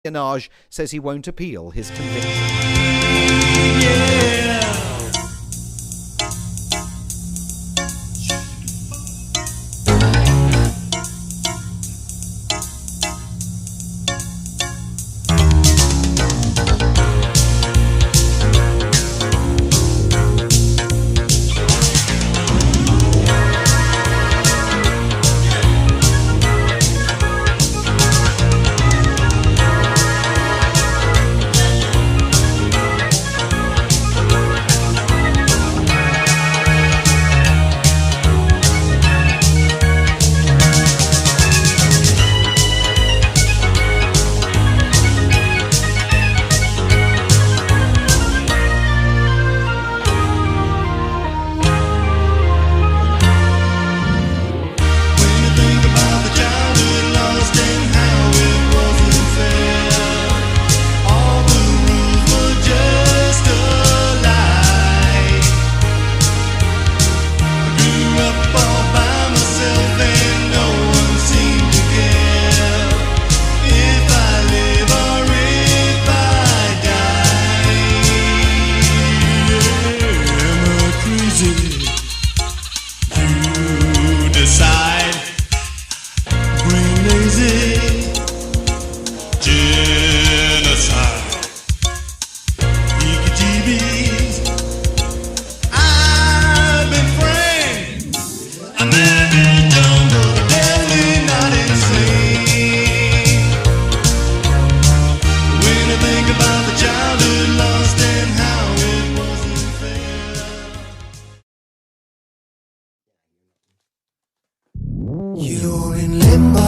Ganache says he won't appeal his conviction. You're in limbo.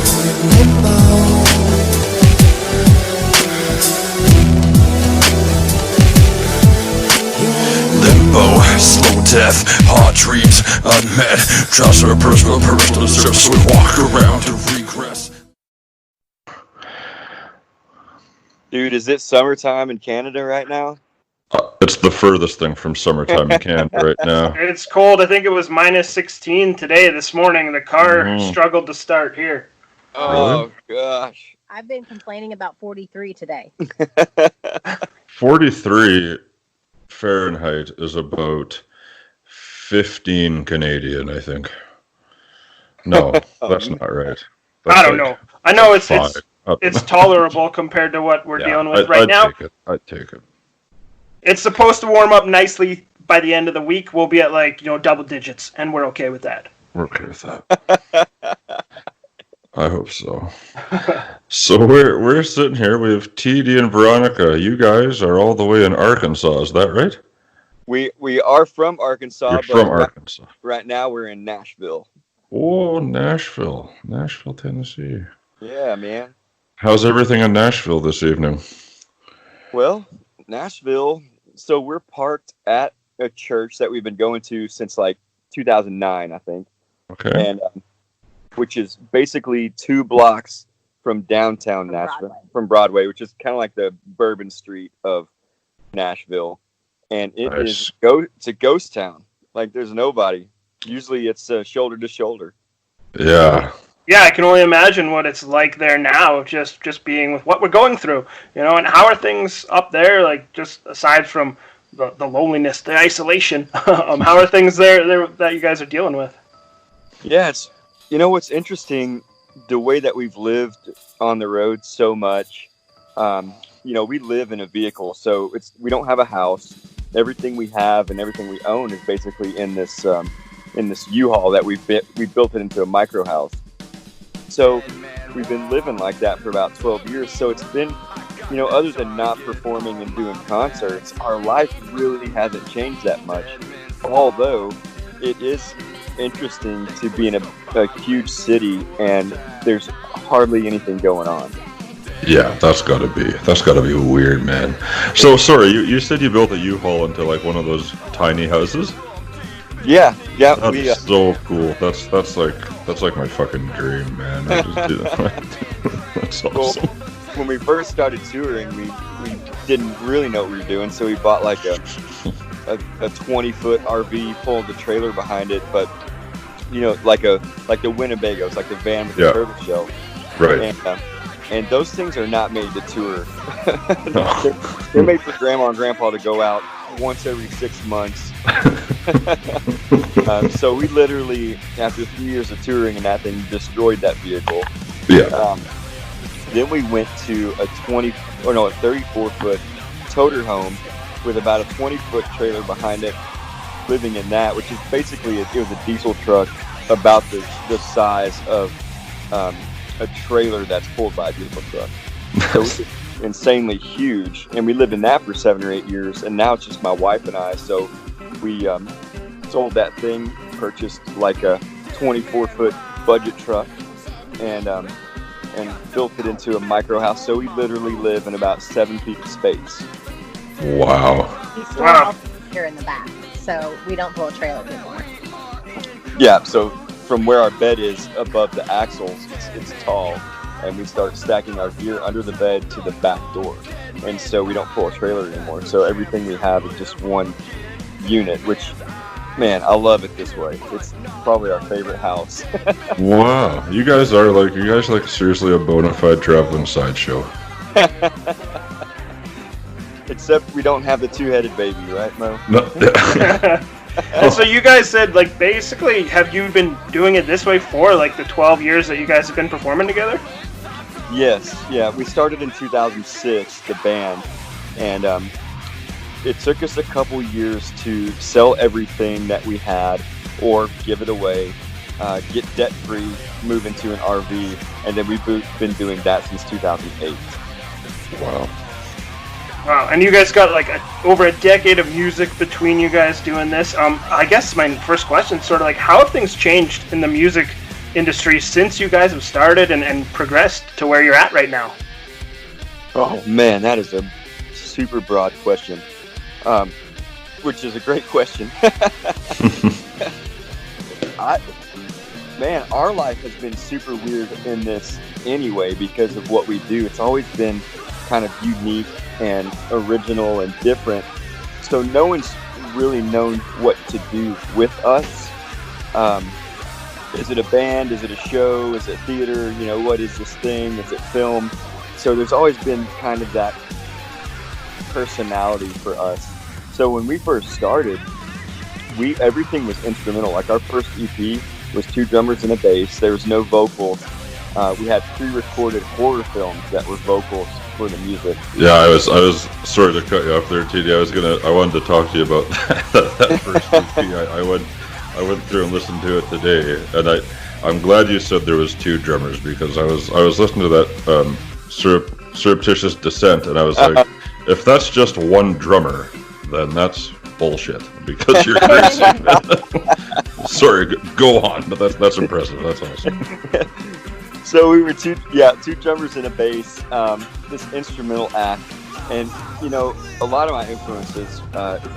You're in limbo. Limbo, slow death, hot dreams, unmet. Transfer personal service, we walk around to regress. Dude, is it summertime in Canada right now? It's the furthest thing from summertime in Canada right now. It's cold. I think it was minus 16 today, this morning. The car struggled to start here. Oh, gosh. I've been complaining about 43 today. 43 Fahrenheit is about 15 Canadian, I think. No, that's not right. That's I don't know. I know it's tolerable compared to what we're dealing with right now. I'd take it. It's supposed to warm up nicely by the end of the week. We'll be at double digits, and we're okay with that. We're okay with that. I hope so. So we're sitting here. We have TD and Veronica. You guys are all the way in Arkansas. Is that right? We are from Arkansas. You're from Arkansas. Right now we're in Nashville. Oh, Nashville, Tennessee. Yeah, man. How's everything in Nashville this evening? Well, Nashville. So we're parked at a church that we've been going to since 2009, I think. Okay. And which is basically 2 blocks from downtown Nashville, from Broadway, which is kind of like the Bourbon Street of Nashville. And it's a ghost town. Like there's nobody. Usually it's shoulder to shoulder. Yeah. Yeah, I can only imagine what it's like there now, just being with what we're going through, and how are things up there, just aside from the loneliness, the isolation, how are things there that you guys are dealing with? Yeah, it's, what's interesting, the way that we've lived on the road so much, we live in a vehicle, so we don't have a house. Everything we have and everything we own is basically in this U-Haul that we built it into a micro house. So we've been living like that for about 12 years. So it's been, other than not performing and doing concerts, our life really hasn't changed that much. Although it is interesting to be in a huge city and there's hardly anything going on. Yeah, that's gotta be weird, man. So sorry, you said you built a U-Haul into one of those tiny houses? Yeah. That's so cool. That's like my fucking dream, man. I just do that. That's awesome. Well, when we first started touring, we didn't really know what we were doing, so we bought a 20-foot RV, pulled the trailer behind it. But you know, like the Winnebagos, like the van with the turtle shell. Right. And those things are not made to tour. No. They're made for grandma and grandpa to go out once every 6 months. So we literally, after 3 years of touring and that thing, destroyed that vehicle. Yeah. Then we went to a 34-foot toter home with about a 20-foot trailer behind it, living in that, which is basically it was a diesel truck about the size of a trailer that's pulled by a diesel truck. So it was insanely huge, and we lived in that for 7 or 8 years, and now it's just my wife and I. So we sold that thing, purchased like a 24-foot budget truck, and built it into a micro house. So we literally live in about 7 feet of space. Wow. Wow. Here in the back, so we don't pull a trailer anymore. Yeah, so from where our bed is above the axles, it's tall, and we start stacking our gear under the bed to the back door, and so we don't pull a trailer anymore. So everything we have is just one unit, which, man, I love it this way. It's probably our favorite house. Wow. You guys like seriously a bona fide traveling sideshow. Except we don't have the two-headed baby, right, Mo? No. And so you guys said, like, basically, have you been doing it this way for, like, the 12 years that you guys have been performing together? Yes, yeah. We started in 2006, the band, and it took us a couple years to sell everything that we had or give it away, get debt-free, move into an RV, and then we've been doing that since 2008. Wow. Wow, and you guys got like over a decade of music between you guys doing this. I guess my first question is sort of like, how have things changed in the music industry since you guys have started and progressed to where you're at right now? Oh man, that is a super broad question, which is a great question. Our life has been super weird in this anyway because of what we do. It's always been kind of unique and original and different, so no one's really known what to do with us. Is it a band? Is it a show? Is it theater? You know, what is this thing? Is it film? So there's always been kind of that personality for us. So when we first started, everything was instrumental. Like our first EP was 2 drummers and a bass. There was no vocals. We had pre-recorded horror films that were vocals for the music. Yeah, I was sorry to cut you off there, TD. I wanted to talk to you about that first EP. I went through and listened to it today, and I'm glad you said there was 2 drummers, because I was listening to that Surreptitious Descent, and I was like, if that's just one drummer, then that's bullshit, because you're crazy. Sorry, go on, but that's impressive. That's awesome. So we were two drummers and a bass, this instrumental act, and you know, a lot of my influences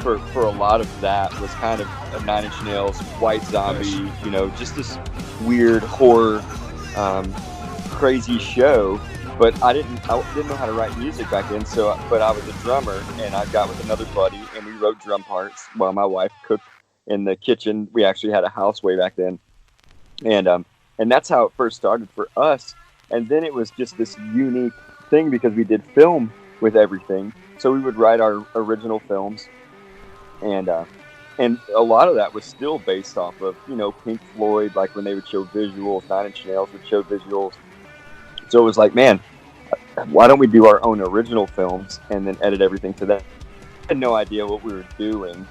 for a lot of that was kind of a 9 Inch Nails, White Zombie, you know, just this weird horror, crazy show. But I didn't know how to write music back then. But I was a drummer, and I got with another buddy, and we wrote drum parts while my wife cooked in the kitchen. We actually had a house way back then, and that's how it first started for us. And then it was just this unique thing because we did film with everything. So we would write our original films, and a lot of that was still based off of, you know, Pink Floyd, like when they would show visuals, 9 Inch Nails would show visuals. So it was like, man, why don't we do our own original films and then edit everything to that? I had no idea what we were doing,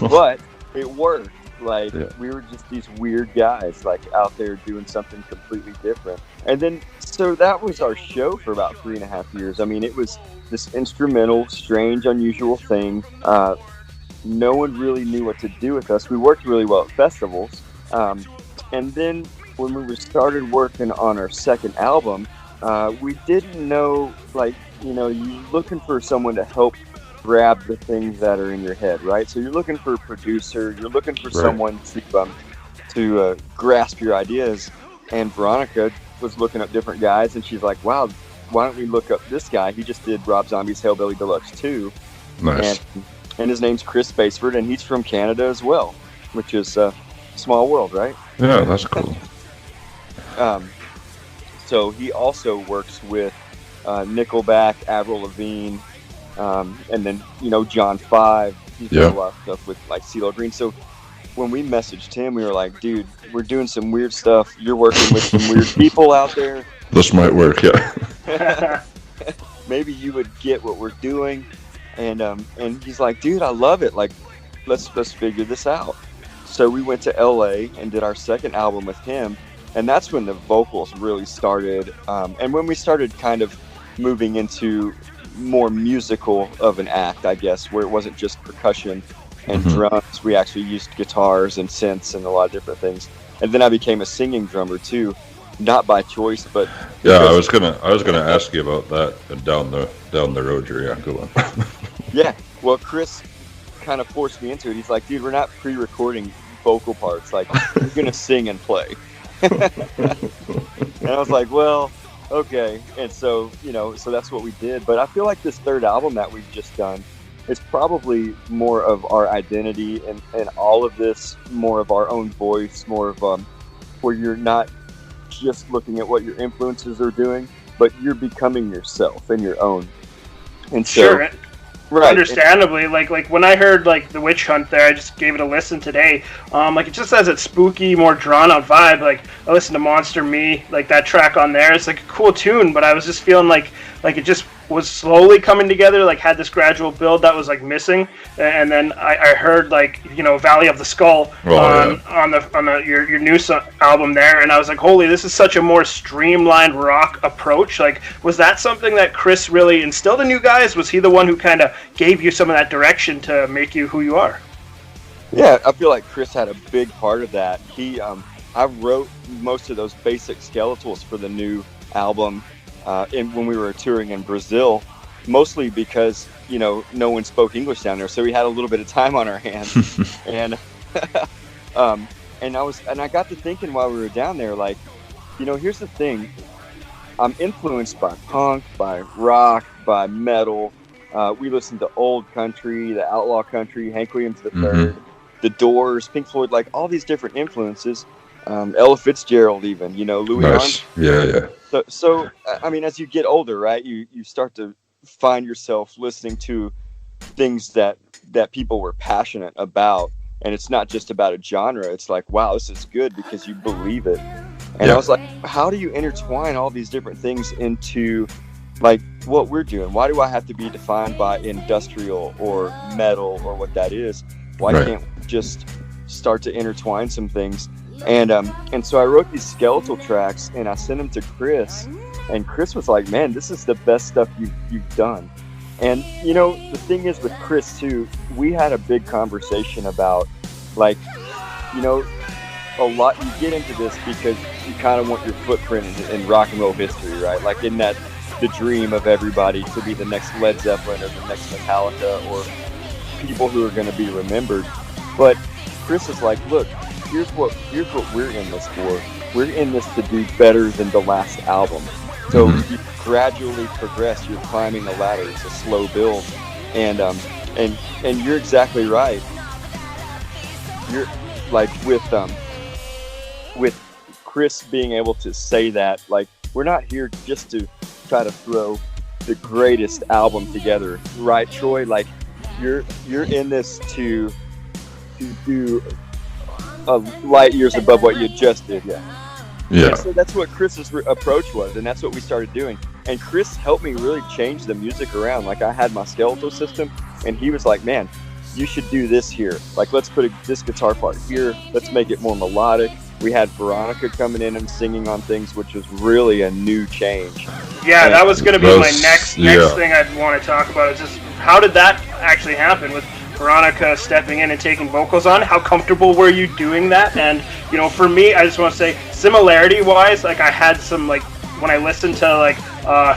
but it worked. Like, we were just these weird guys, like, out there doing something completely different. And then, so that was our show for about 3.5 years. I mean, it was this instrumental, strange, unusual thing. No one really knew what to do with us. We worked really well at festivals. And then when we started working on our second album, we didn't know, like, you know, you're looking for someone to help grab the things that are in your head, right? So you're looking for a producer, you're looking for someone to grasp your ideas. And Veronica was looking up different guys, and she's like, wow, why don't we look up this guy? He just did Rob Zombie's Hellbilly Deluxe 2. Nice. And his name's Chris Spaceford, and he's from Canada as well, which is Small world, right? Yeah, that's cool. So he also works with Nickelback, Avril Lavigne, and then John 5. He's done a lot of stuff with like CeeLo Green. So when we messaged him, we were like, "Dude, we're doing some weird stuff. You're working with some weird people out there. This might work, yeah." Maybe you would get what we're doing." And he's like, "Dude, I love it. Like, let's figure this out." So we went to LA and did our second album with him, and that's when the vocals really started. And when we started kind of moving into more musical of an act, I guess, where it wasn't just percussion and drums. We actually used guitars and synths and a lot of different things. And then I became a singing drummer too, not by choice, but yeah. I was gonna ask you about that down the road here. Yeah, go on. Yeah. Well, Chris kind of forced me into it. He's like, "Dude, we're not pre-recording vocal parts. Like, you're gonna sing and play." And I was like, "Well, okay." And so so that's what we did. But I feel like this third album that we've just done is probably more of our identity and all of this, more of our own voice, more of where you're not just looking at what your influences are doing, but you're becoming yourself and your own. And so, sure. Right. Understandably, like when I heard like the Witch Hunt there, I just gave it a listen today. Like it just has that spooky, more drawn out vibe. Like I listened to Monster Me, like that track on there. It's like a cool tune, but I was just feeling like it just was slowly coming together. Like had this gradual build that was like missing. And then I heard like Valley of the Skull on your new album there, and I was like, holy, this is such a more streamlined rock approach. Like, was that something that Chris really instilled in you guys? Was he the one who kind of gave you some of that direction to make you who you are? Yeah, I feel like Chris had a big part of that. I wrote most of those basic skeletals for the new album when we were touring in Brazil, mostly because no one spoke English down there, so we had a little bit of time on our hands. And I got to thinking while we were down there, like, here's the thing. I'm influenced by punk, by rock, by metal. We listened to old country, the outlaw country, Hank Williams III, The Doors, Pink Floyd, like all these different influences. Ella Fitzgerald, even, Louis Armstrong. Yeah. So I mean, as you get older, right, you start to find yourself listening to things that people were passionate about, and it's not just about a genre. It's like, wow, this is good because you believe it. And I was like, how do you intertwine all these different things into like what we're doing? Why do I have to be defined by industrial or metal or what that is? Why can't we just start to intertwine some things? And so I wrote these skeletal tracks and I sent them to Chris, and Chris was like, "Man, this is the best stuff you've done." And the thing is with Chris too, we had a big conversation about like, a lot. You get into this because you kind of want your footprint in rock and roll history, right? Like, isn't that the dream of everybody, to be the next Led Zeppelin or the next Metallica or people who are going to be remembered? But Chris is like, look, here's what we're in this for. We're in this to do better than the last album. So you gradually progress. You're climbing the ladder. It's a slow build, and you're exactly right. You're like with Chris being able to say that, like, we're not here just to try to throw the greatest album together, right, Troy? Like, you're in this to do light years above what you just did. Yeah. So that's what Chris's approach was, and that's what we started doing. And Chris helped me really change the music around. Like, I had my skeletal system, and he was like, "Man, you should do this here. Like, let's put this guitar part here. Let's make it more melodic." We had Veronica coming in and singing on things, which was really a new change. Yeah, that was going to be my next thing I'd want to talk about. Is just how did that actually happen with Veronica stepping in and taking vocals on? How comfortable were you doing that? And for me, I just want to say, similarity-wise, like I had some, like, when I listened to like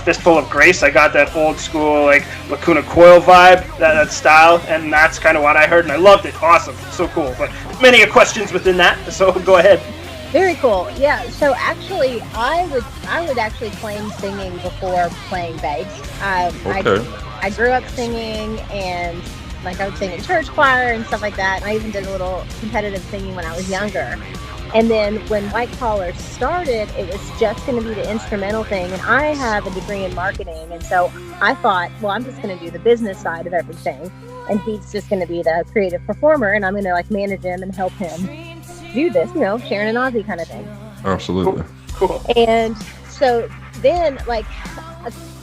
Fistful of Grace, I got that old school like Lacuna Coil vibe, that style, and that's kind of what I heard, and I loved it. Awesome, so cool. But many questions within that, so go ahead. Very cool. Yeah. So actually, I would actually claim singing before playing bass. I grew up singing, and like I would sing in church choir and stuff like that. And I even did a little competitive singing when I was younger. And then when White Collar started, it was just going to be the instrumental thing. And I have a degree in marketing. And so I thought, well, I'm just going to do the business side of everything. And he's just going to be the creative performer. And I'm going to like manage him and help him do this, you know, Sharon and Ozzy kind of thing. Absolutely. Cool. And so then, like,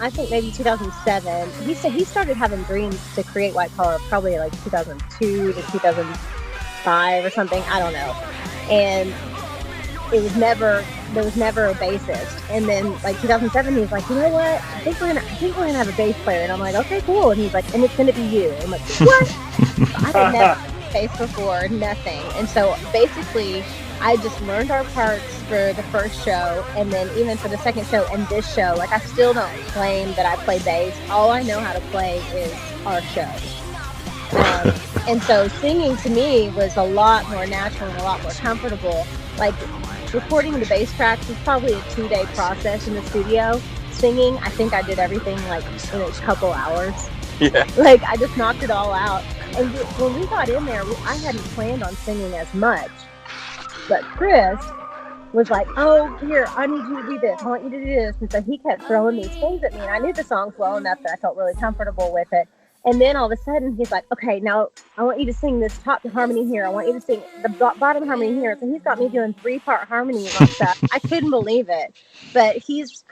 I think maybe 2007, he said he started having dreams to create White Collar probably like 2002 to 2005 or something. I don't know. And there was never a bassist. And then like 2007, he was like, you know what? I think we're gonna have a bass player. And I'm like, okay, cool. And he's like, and it's gonna be you. I'm like, what? I had never played bass before, nothing. And so basically, I just learned our parts for the first show, and then even for the second show and this show. Like, I still don't claim that I play bass. All I know how to play is our show. And so singing to me was a lot more natural and a lot more comfortable. Like, recording the bass tracks was probably a 2-day process in the studio. Singing, I think I did everything like in a couple hours. Yeah. Like, I just knocked it all out. And when we got in there, I hadn't planned on singing as much. But Chris was like, oh, here, I need you to do this. I want you to do this. And so he kept throwing these things at me. And I knew the songs well enough that I felt really comfortable with it. And then all of a sudden, he's like, okay, now I want you to sing this top harmony here. I want you to sing the bottom harmony here. So he's got me doing 3-part harmonies on stuff. I couldn't believe it. But he's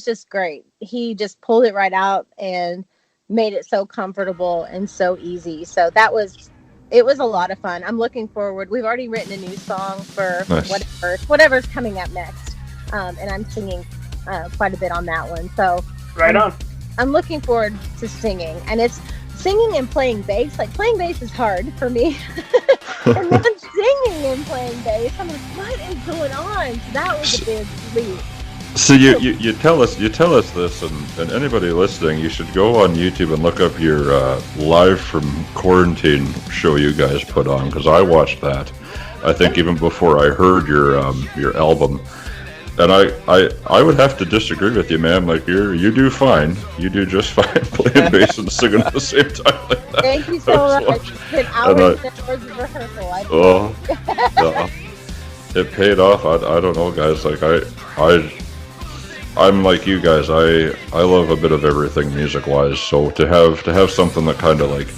just great. He just pulled it right out and made it so comfortable and so easy. So it was a lot of fun. I'm looking forward. We've already written a new song for whatever's coming up next. And I'm singing quite a bit on that one. So right on. I'm looking forward to singing. And it's singing and playing bass. Like, playing bass is hard for me. And then singing and playing bass, I'm like, what is going on? So that was a big leap. So you tell us this, and anybody listening, you should go on YouTube and look up your live from quarantine show you guys put on, because I watched that. I think even before I heard your album, and I would have to disagree with you, man. Like, you do fine. You do just fine playing bass and singing at the same time like that. Thank you so much. It's been hours and hours of rehearsal. Yeah. It paid off. I don't know, guys. Like, I'm like you guys. I love a bit of everything music-wise. So to have something that kind of like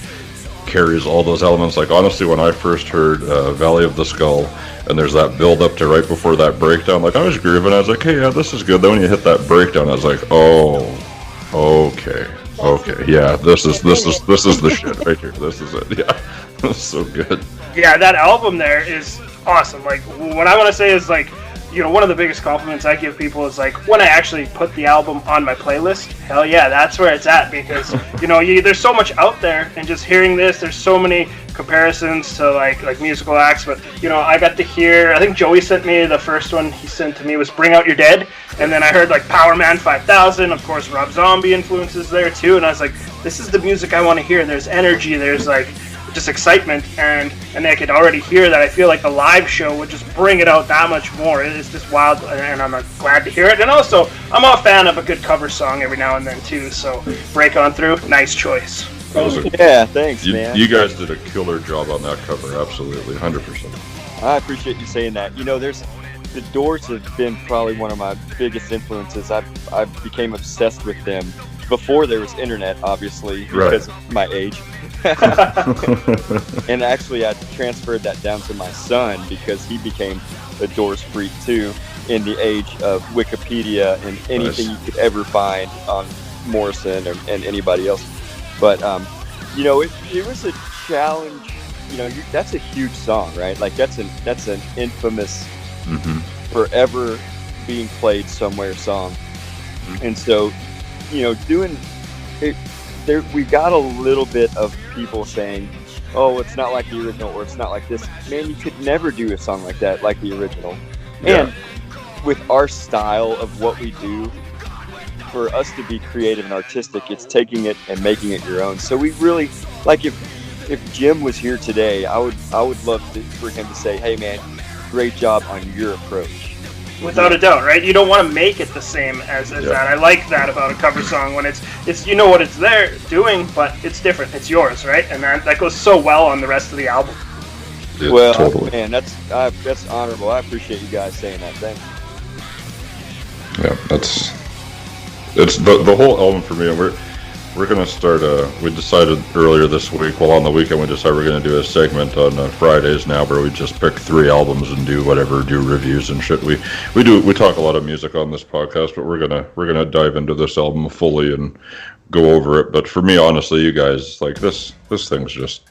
carries all those elements. Like, honestly, when I first heard Valley of the Skull, and there's that build up to right before that breakdown, like, I was grooving. I was like, hey, yeah, this is good. Then when you hit that breakdown, I was like, oh, okay, yeah, this is the shit right here. This is it. Yeah, that's so good. Yeah, that album there is awesome. Like, what I want to say is, like, you know, one of the biggest compliments I give people is, like, when I actually put the album on my playlist, hell yeah, that's where it's at, because, you know, there's so much out there, and just hearing this, there's so many comparisons to, like musical acts, but, you know, I got to hear, I think Joey sent me, the first one he sent to me was Bring Out Your Dead, and then I heard, like, Power Man 5000, of course, Rob Zombie influences there, too, and I was like, this is the music I want to hear. There's energy, there's, like, just excitement, and I could already hear that. I feel like the live show would just bring it out that much more. It's just wild, and I'm glad to hear it. And also, I'm a fan of a good cover song every now and then too. So, Break On Through, nice choice. Yeah, thanks, man. You guys did a killer job on that cover, absolutely, 100%. I appreciate you saying that. You know, the Doors have been probably one of my biggest influences. I became obsessed with them before there was internet, obviously, because of my age. And actually, I transferred that down to my son because he became a Doors freak too, in the age of Wikipedia and anything you could ever find on Morrison and anybody else. But you know, it was a challenge. You know, that's a huge song, right? Like, that's an infamous, forever being played somewhere song. And so, you know, doing it. We got a little bit of people saying, oh, it's not like the original, or it's not like this. Man, you could never do a song like that, like the original. Yeah. And with our style of what we do, for us to be creative and artistic, it's taking it and making it your own. So we really, like, if Jim was here today, I would love for him to say, hey man, great job on your approach. Without a doubt, right? You don't want to make it the same as that. I like that about a cover song when it's you know what it's there doing, but it's different. It's yours, right? And that goes so well on the rest of the album. Yeah, well, totally. man, that's honorable. I appreciate you guys saying that. Thanks. Yeah, it's the whole album for me. And we're gonna start. We decided earlier this week. Well, on the weekend, we decided we're gonna do a segment on Fridays now, where we just pick 3 albums and do reviews and shit. We talk a lot of music on this podcast, but we're gonna dive into this album fully and go over it. But for me, honestly, you guys, like this thing's just.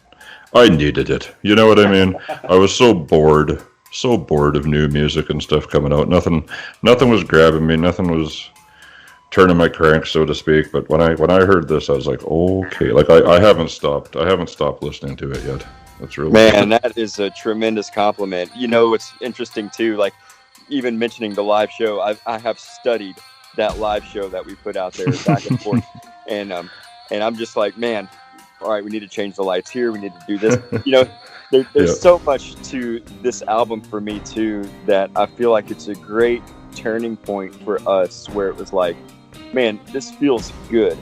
I needed it. You know what I mean? I was so bored of new music and stuff coming out. Nothing was grabbing me. Nothing was turning my crank, so to speak. But when I heard this, I was like, okay. Like I haven't stopped listening to it yet. That's really man. That is a tremendous compliment. You know, it's interesting too. Like even mentioning the live show, I have studied that live show that we put out there back and forth, and I'm just like, man. All right, we need to change the lights here. We need to do this. You know, there's so much to this album for me too that I feel like it's a great turning point for us, where it was like, man, this feels good.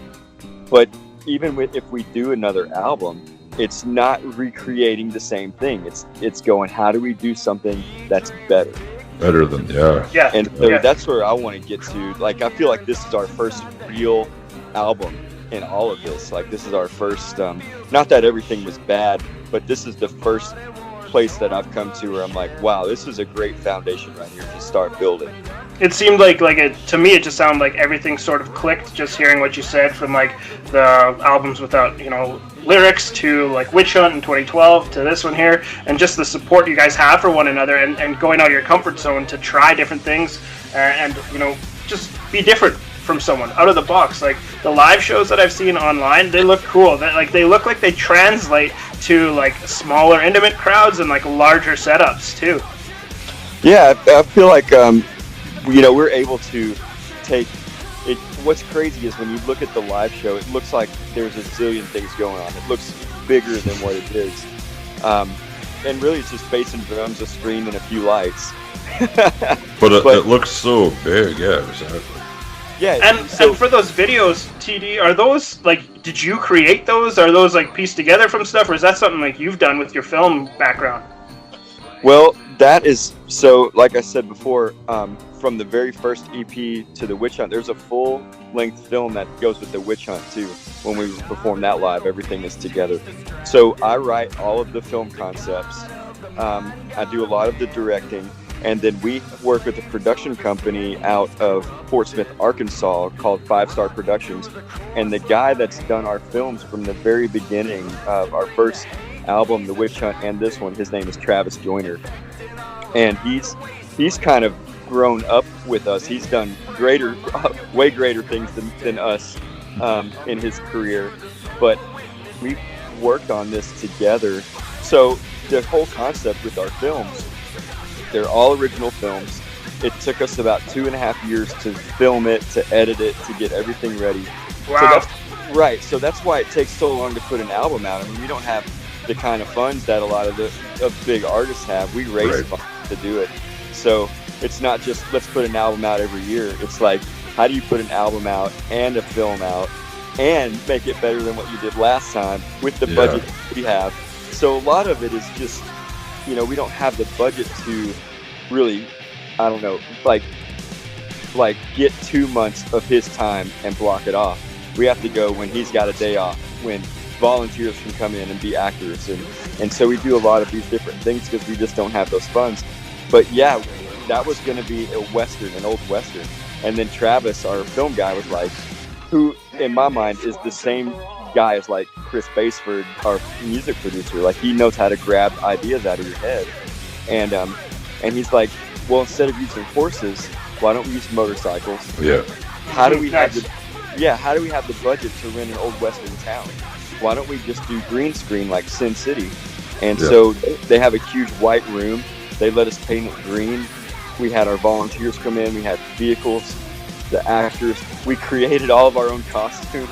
But even if we do another album, it's not recreating the same thing. It's going, how do we do something that's better? Better than yeah. And so that's where I want to get to. Like, I feel like this is our first real album. In all of this, like this is our first not that everything was bad, but this is the first place that I've come to where I'm like, wow, this is a great foundation right here to start building. It seemed like to me it just sounded like everything sort of clicked just hearing what you said, from like the albums without lyrics to like Witch Hunt in 2012 to this one here, and just the support you guys have for one another, and going out of your comfort zone to try different things and just be different from someone out of the box. Like the live shows that I've seen online, they look cool. They look like they translate to like smaller, intimate crowds and like larger setups too. Yeah, I feel like we're able to take it. What's crazy is when you look at the live show, it looks like there's a zillion things going on. It looks bigger than what it is, and really it's just bass and drums, a screen, and a few lights. but it looks so big. Yeah, exactly. Yeah, and for those videos, TD, are those like, did you create those? Are those like pieced together from stuff, or is that something like you've done with your film background? Well, that is so. Like I said before, from the very first EP to the Witch Hunt, there's a full-length film that goes with the Witch Hunt too. When we perform that live, everything is together. So I write all of the film concepts. I do a lot of the directing. And then we work with a production company out of Fort Smith, Arkansas, called 5 Star Productions. And the guy that's done our films from the very beginning of our first album, The Witch Hunt, and this one, his name is Travis Joyner. And he's kind of grown up with us. He's done way greater things than us in his career. But we worked on this together. So the whole concept with our films, they're all original films. It took us about 2.5 years to film it, to edit it, to get everything ready. Wow. So that's why it takes so long to put an album out. I mean, we don't have the kind of funds that a lot of the big artists have. We raise funds to do it. So it's not just let's put an album out every year. It's like, how do you put an album out and a film out and make it better than what you did last time with the budget we have? So a lot of it is just, we don't have the budget to really, I don't know, like get 2 months of his time and block it off. We have to go when he's got a day off, when volunteers can come in and be actors. And so we do a lot of these different things because we just don't have those funds. But yeah, that was going to be a Western, an old Western. And then Travis, our film guy, was like, who in my mind is the same guy as like Chris Baseford, our music producer. Like, he knows how to grab ideas out of your head. And he's like, well, instead of using horses, why don't we use motorcycles? Yeah. How do we have the budget to rent an old Western town? Why don't we just do green screen like Sin City? And so they have a huge white room. They let us paint it green. We had our volunteers come in. We had vehicles, the actors. We created all of our own costumes.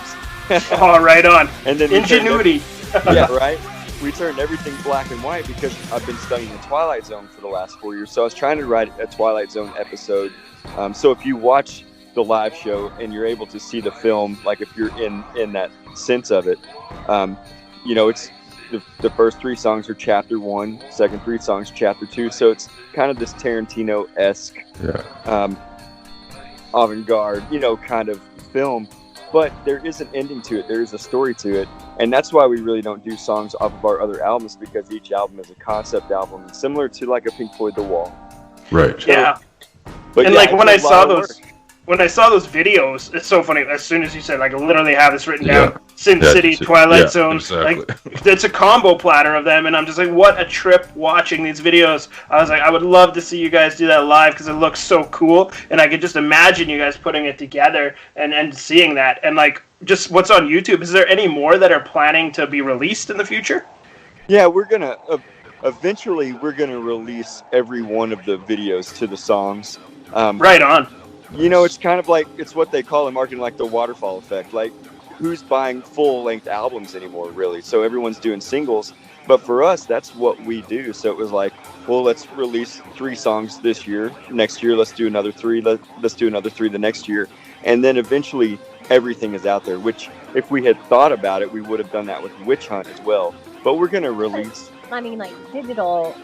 Oh, right on. And then ingenuity. Yeah, right. we turned everything black and white because I've been studying the Twilight Zone for the last 4 years. So I was trying to write a Twilight Zone episode. So if you watch the live show and you're able to see the film, like if you're in that sense of it, it's the first 3 songs are chapter 1, second 3 songs chapter 2. So it's kind of this Tarantino-esque, avant-garde, kind of film. But there is an ending to it. There is a story to it. And that's why we really don't do songs off of our other albums, because each album is a concept album, similar to like a Pink Floyd The Wall. Right. Yeah. But and yeah, like when I saw those videos, it's so funny. As soon as you said, like, I literally have this written down. Sin City, Twilight Zone. Exactly. Like, it's a combo platter of them, and I'm just like, what a trip watching these videos. I was like, I would love to see you guys do that live because it looks so cool, and I could just imagine you guys putting it together and seeing that. And like, just what's on YouTube. Is there any more that are planning to be released in the future? Yeah, we're gonna eventually release every one of the videos to the songs. Right on. It's kind of like, it's what they call in marketing, like the waterfall effect. Like, who's buying full-length albums anymore, really? So everyone's doing singles. But for us, that's what we do. So it was like, well, let's release 3 songs this year. Next year, let's do another 3. Let's do another 3 the next year. And then eventually, everything is out there, which if we had thought about it, we would have done that with Witch Hunt as well. But we're going to release... I mean, like, digital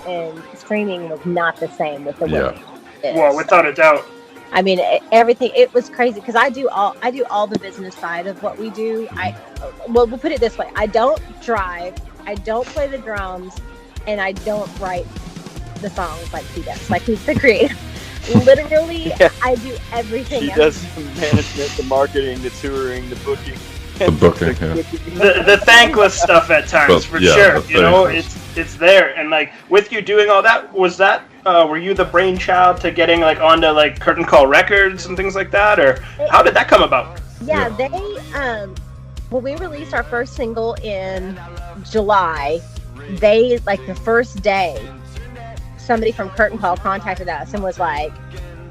and streaming was not the same with the way. Well, without a doubt. I mean, everything. It was crazy because I do all the business side of what we do. We'll put it this way: I don't drive, I don't play the drums, and I don't write the songs like he does. Like, he's the creator. Literally, I do everything. He does the management, the marketing, the touring, the booking. The booking, the thankless stuff at times, for sure. It's there, and like, with you doing all that, was that were you the brainchild to getting like onto like Curtain Call Records and things like that, or how did that come about? Yeah, they we released our first single in July. They, like, the first day, somebody from Curtain Call contacted us and was like,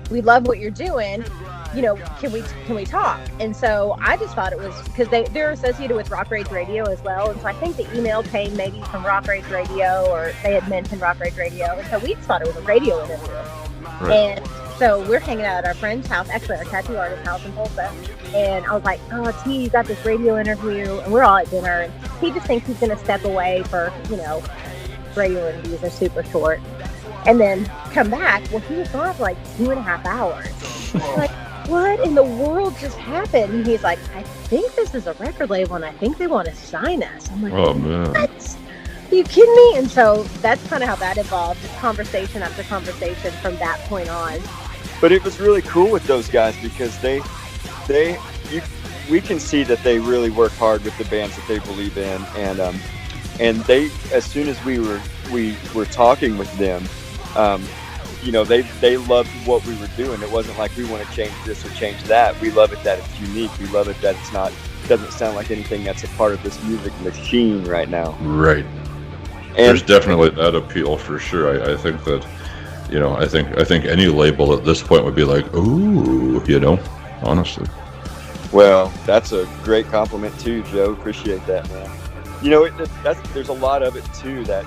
"We love what you're doing. Can we talk?" And so I just thought it was because they're associated with Rock Rage Radio as well, and so I think the email came maybe from Rock Rage Radio, or they had mentioned Rock Rage Radio, and so we just thought it was a radio interview. Right. And so we're hanging out at our friend's house, actually our tattoo artist's house in Tulsa, and I was like, "Oh, T, you got this radio interview," and we're all at dinner, and he just thinks he's going to step away for, radio interviews are super short, and then come back. Well, he was gone for like 2.5 hours. Like, what in the world just happened? And he's like, "I think this is a record label, and I think they want to sign us." I'm like, "Oh, man. What? Are you kidding me?" And so that's kind of how that evolved, just conversation after conversation from that point on. But it was really cool with those guys because we can see that they really work hard with the bands that they believe in, and they, as soon as we were talking with them, they loved what we were doing. It wasn't like we want to change this or change that. We love it that it's unique. We love it that doesn't sound like anything that's a part of this music machine right now. Right. And there's definitely that appeal for sure. I think that, I think any label at this point would be like, "Ooh," honestly. Well, that's a great compliment too, Joe. Appreciate that, man. There's a lot of it too, that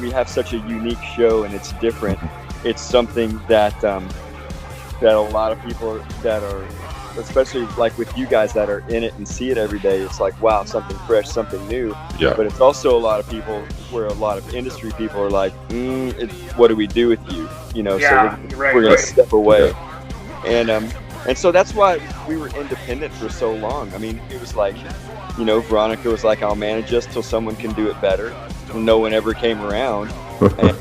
we have such a unique show and it's different. It's something that a lot of people that are, especially like with you guys that are in it and see it every day, it's like, wow, something fresh, something new. Yeah. But it's also a lot of people where a lot of industry people are like, what do we do with you? So we're going to step away. Yeah. And so that's why we were independent for so long. I mean, it was like, Veronica was like, "I'll manage us till someone can do it better." And no one ever came around. And,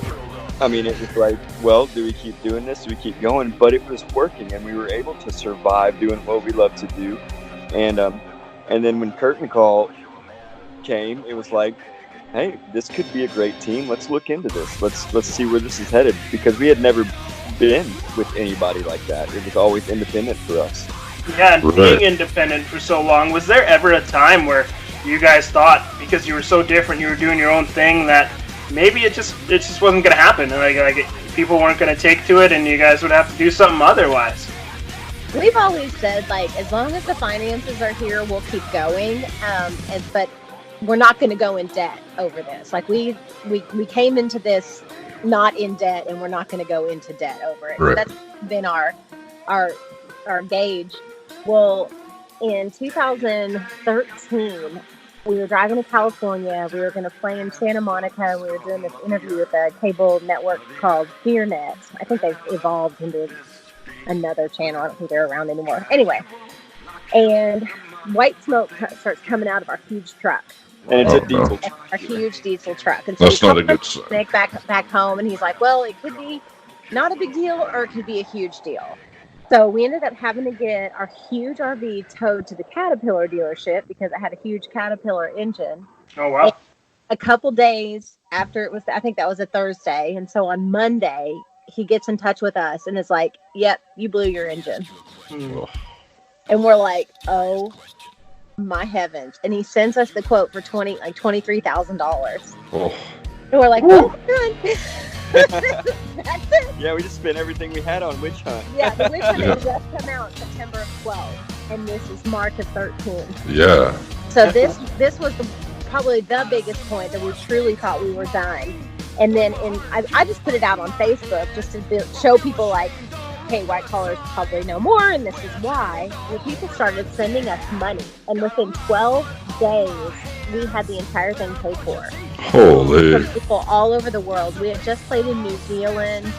I mean, it was like, well, do we keep doing this? Do we keep going? But it was working, and we were able to survive doing what we love to do. And then when Curtain Call came, it was like, hey, this could be a great team. Let's look into this. Let's see where this is headed, because we had never been with anybody like that. It was always independent for us. Yeah, and being independent for so long, was there ever a time where you guys thought, because you were so different, you were doing your own thing, that maybe it just wasn't going to happen, and like people weren't going to take to it, and you guys would have to do something otherwise? We've always said, like, as long as the finances are here, we'll keep going. But we're not going to go in debt over this. Like we came into this not in debt, and we're not going to go into debt over it. Right. That's been our gauge. Well, in 2013, we were driving to California. We were going to play in Santa Monica. We were doing this interview with a cable network called FearNet. I think they've evolved into another channel. I don't think they're around anymore. Anyway, and white smoke starts coming out of our huge truck. And it's a diesel. A huge diesel truck. And so that's not a good sign. Nick back home, and he's like, well, it could be not a big deal, or it could be a huge deal. So we ended up having to get our huge RV towed to the Caterpillar dealership because it had a huge Caterpillar engine. Oh, wow. And a couple days after it was, I think that was a Thursday. And so on Monday, he gets in touch with us and is like, yep, you blew your engine. Oh. And we're like, oh my heavens. And he sends us the quote for $23,000. Oh. And we're like, oh, good. That's it. Yeah, we just spent everything we had on Witch Hunt. Yeah, the Witch Hunt had just come out September of 12, and this is March of 13. Yeah. So this was probably the biggest point that we truly thought we were done. And then I just put it out on Facebook just to show people like, hey, white collars probably know more, and this is why. Well, people started sending us money, and within 12 days, we had the entire thing paid for. Holy. From people all over the world. We had just played in New Zealand,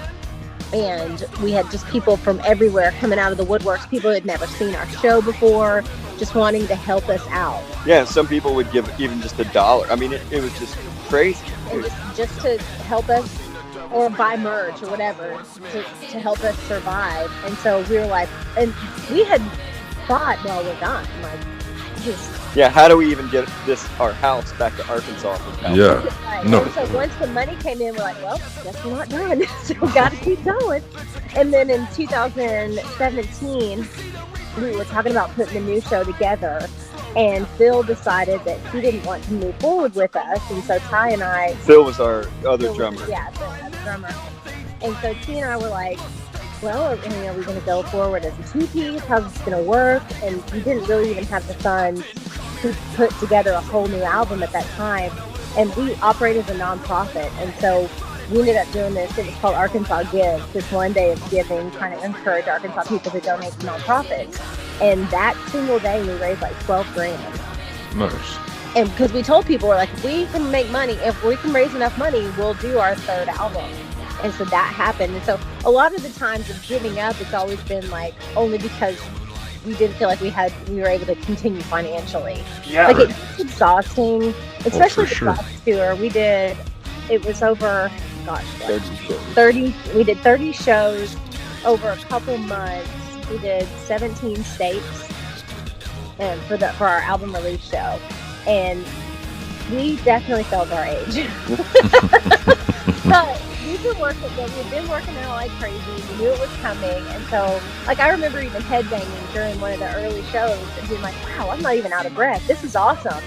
and we had just people from everywhere coming out of the woodworks. People who had never seen our show before, just wanting to help us out. Yeah, some people would give even just $1. I mean, it was just crazy. And just to help us, or buy merch or whatever, to help us survive. And so we were like, and we had thought, well, we're done. Like, just... Yeah, how do we even get our house back to Arkansas from California? Yeah. Right. No. And so once the money came in, we're like, well, guess we're not done. So we got to keep going. And then in 2017, we were talking about putting the new show together. And Phil decided that he didn't want to move forward with us. And so Ty and I... Phil was our other drummer. Yeah, the other drummer. And so T and I were like, well, are we going to go forward as a two-piece? How's this going to work? And we didn't really even have the funds to put together a whole new album at that time. And we operate as a nonprofit. And so we ended up doing this. It was called Arkansas Gives, this one day of giving, trying to encourage Arkansas people to donate to nonprofits. And that single day, we raised like $12,000. Nice. And because we told people, we're like, if we can make money, if we can raise enough money, we'll do our third album. And so that happened. And so a lot of the times of giving up, it's always been like only because we didn't feel like we were able to continue financially. Yeah. Like it's exhausting, especially the sure. bus tour. We did, it was over, gosh, 30 shows. We did 30 shows over a couple months. We did 17 states and for our album release show. And we definitely felt our age. But we've been working out like crazy. We knew it was coming. And so, like, I remember even headbanging during one of the early shows and being like, wow, I'm not even out of breath. This is awesome.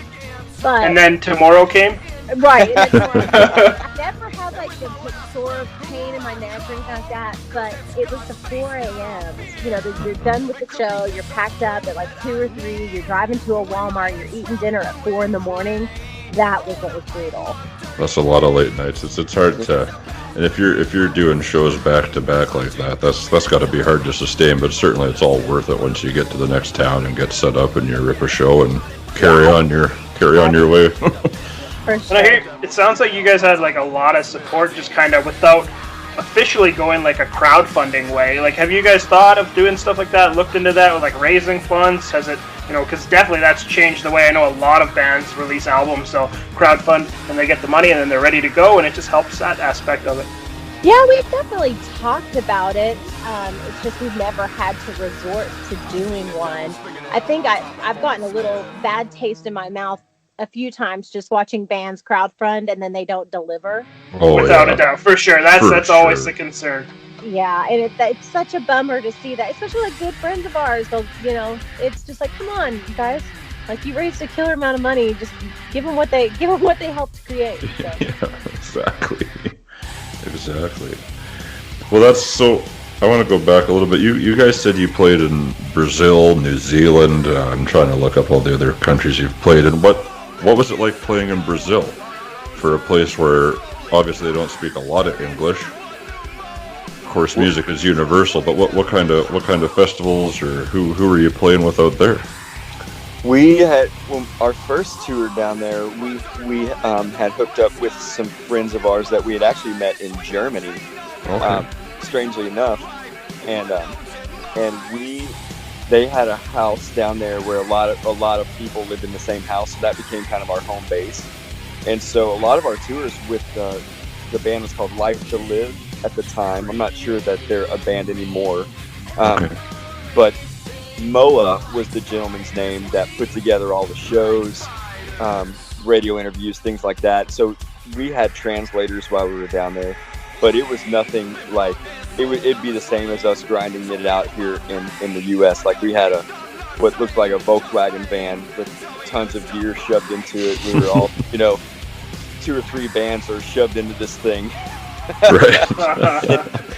But And then tomorrow came? right. And I never had like the sore pain in my neck or anything like that, but it was the 4 a.m. You know, you're done with the show, you're packed up at like 2 or 3, you're driving to a Walmart, you're eating dinner at 4 in the morning. That was what was brutal. That's a lot of late nights. It's hard to, and if you're doing shows back to back like that, that's got to be hard to sustain. But certainly, it's all worth it once you get to the next town and get set up and you rip a show and carry on your way. For sure. And I hear it sounds like you guys had like a lot of support, just kind of without officially going like a crowdfunding way. Like, have you guys thought of doing stuff like that? Looked into that with like raising funds? Has it, because definitely that's changed the way I know a lot of bands release albums. So crowdfund and they get the money and then they're ready to go, and it just helps that aspect of it. Yeah, we've definitely talked about it. It's just we've never had to resort to doing one. I think I've gotten a little bad taste in my mouth a few times just watching bands crowdfund and then they don't deliver. Oh, Without yeah. a doubt, for sure. That's always the concern. Yeah, and it's such a bummer to see that, especially like good friends of ours. They'll, it's just like, come on, guys. Like, you raised a killer amount of money. Just give them what they helped create. So. Yeah, exactly. Well, that's so. I want to go back a little bit. You guys said you played in Brazil, New Zealand. I'm trying to look up all the other countries you've played in. what was it like playing in Brazil for a place where obviously they don't speak a lot of English? Of course, music is universal, but what kind of festivals or who were you playing with out there? We had our first tour down there. We had hooked up with some friends of ours that we had actually met in Germany. Okay. Strangely enough, and they had a house down there where a lot of people lived in the same house, so that became kind of our home base. And so a lot of our tours with the band was called Life to Live at the time. I'm not sure that they're a band anymore, Okay. but Moa was the gentleman's name that put together all the shows, radio interviews, things like that. So we had translators while we were down there, but it was nothing like it'd be the same as us grinding it out here in the U.S. Like we had what looked like a Volkswagen van with tons of gear shoved into it. We were all, 2 or 3 bands are shoved into this thing. Right.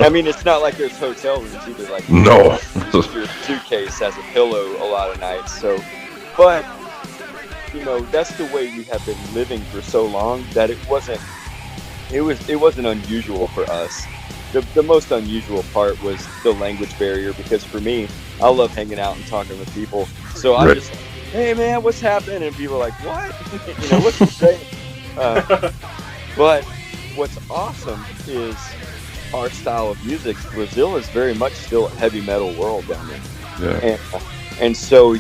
I mean, it's not like there's hotel rooms either. Like, No. Your suitcase has a pillow a lot of nights. So, but that's the way we have been living for so long that it wasn't unusual for us. The most unusual part was the language barrier, because for me, I love hanging out and talking with people. So I'm just, hey man, what's happening? And people are like, what? What's you saying? But what's awesome is our style of music. Brazil is very much still a heavy metal world down there. Yeah. And so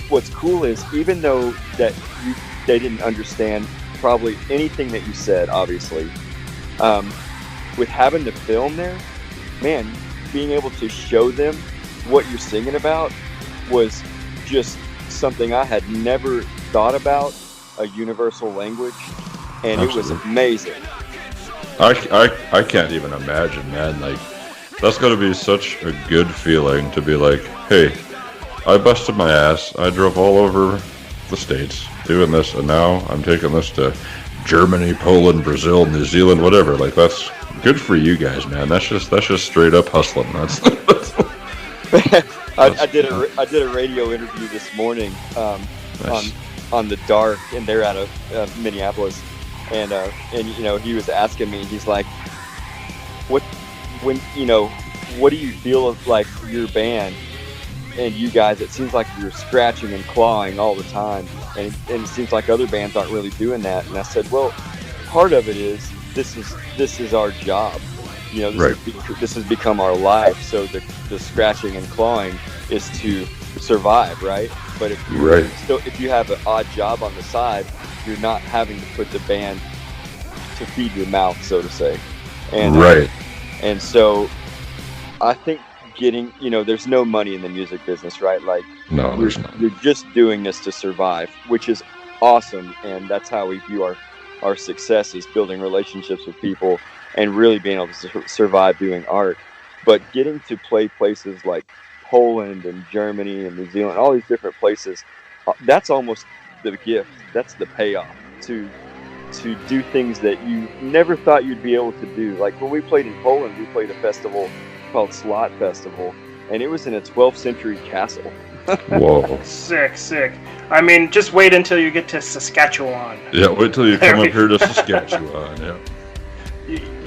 what's cool is, even though that they didn't understand probably anything that you said, obviously, with having the film there, man, being able to show them what you're singing about was just something I had never thought about, a universal language, and Absolutely. It was amazing. I can't even imagine, man. Like, that's got to be such a good feeling to be like, hey, I busted my ass. I drove all over the States doing this, and now I'm taking this to Germany, Poland, Brazil, New Zealand, whatever. Like, that's good for you guys, man. That's just straight up hustling. I did a radio interview this morning nice. on the Dark, and they're out of Minneapolis, and he was asking me, he's like, what do you feel of, like, your band and you guys? It seems like you're scratching and clawing all the time, and it seems like other bands aren't really doing that. And I said, well, part of it is this is our job. This has become our life. So the scratching and clawing is to survive, right? But if you have an odd job on the side, you're not having to put the band to feed your mouth, so to say. And and so I think there's no money in the music business, right? Like, no, there's not. You're just doing this to survive, which is awesome, and that's how we view our success, is building relationships with people and really being able to survive doing art. But getting to play places like Poland and Germany and New Zealand, all these different places, that's almost the gift. That's the payoff, to do things that you never thought you'd be able to do. Like when we played in Poland, we played a festival called Slot Festival, and it was in a 12th century castle. Whoa. Sick. I mean, just wait until you get to Saskatchewan. Yeah, wait till you come up here to Saskatchewan, yeah.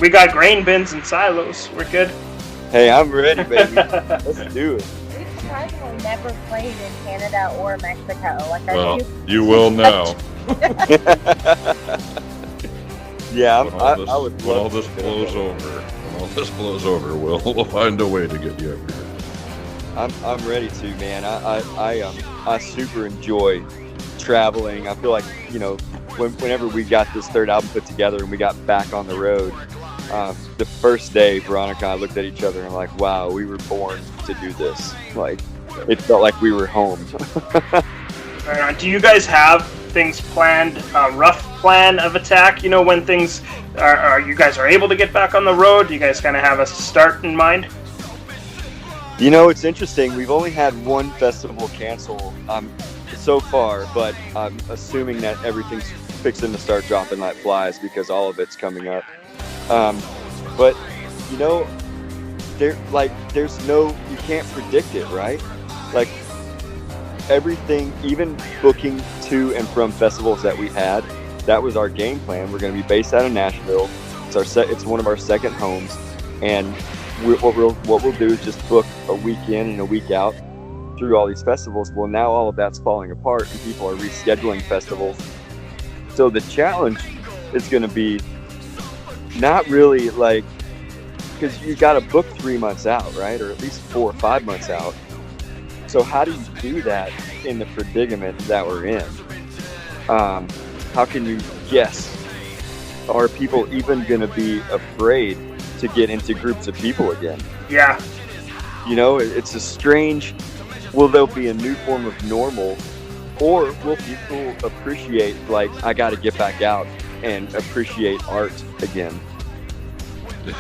We got grain bins and silos. We're good. Hey, I'm ready, baby. Let's do it. We've surprisingly never played in Canada or Mexico. Well, you will now. Yeah, when all this blows over, we'll find a way to get you up here. I'm ready to, man. I super enjoy traveling. I feel like, whenever we got this third album put together and we got back on the road, the first day, Veronica and I looked at each other and I'm like, wow, we were born to do this. Like, it felt like we were home. Do you guys have things planned, a rough plan of attack? When things you guys are able to get back on the road? Do you guys kind of have a start in mind? It's interesting. We've only had one festival cancel so far, but I'm assuming that everything's fixing to start dropping like flies because all of it's coming up. But there's no, you can't predict it, right? Like, everything, even booking to and from festivals that we had, that was our game plan. We're going to be based out of Nashville. It's one of our second homes, and what we'll do is just book a week in and a week out through all these festivals. Well, now all of that's falling apart, and people are rescheduling festivals. So the challenge is going to be not really like, because you got to book 3 months out, right, or at least 4 or 5 months out. So how do you do that in the predicament that we're in? How can you guess? Are people even going to be afraid to get into groups of people again? Yeah. You know, it's a strange, will there be a new form of normal, or will people appreciate, like, I got to get back out and appreciate art again?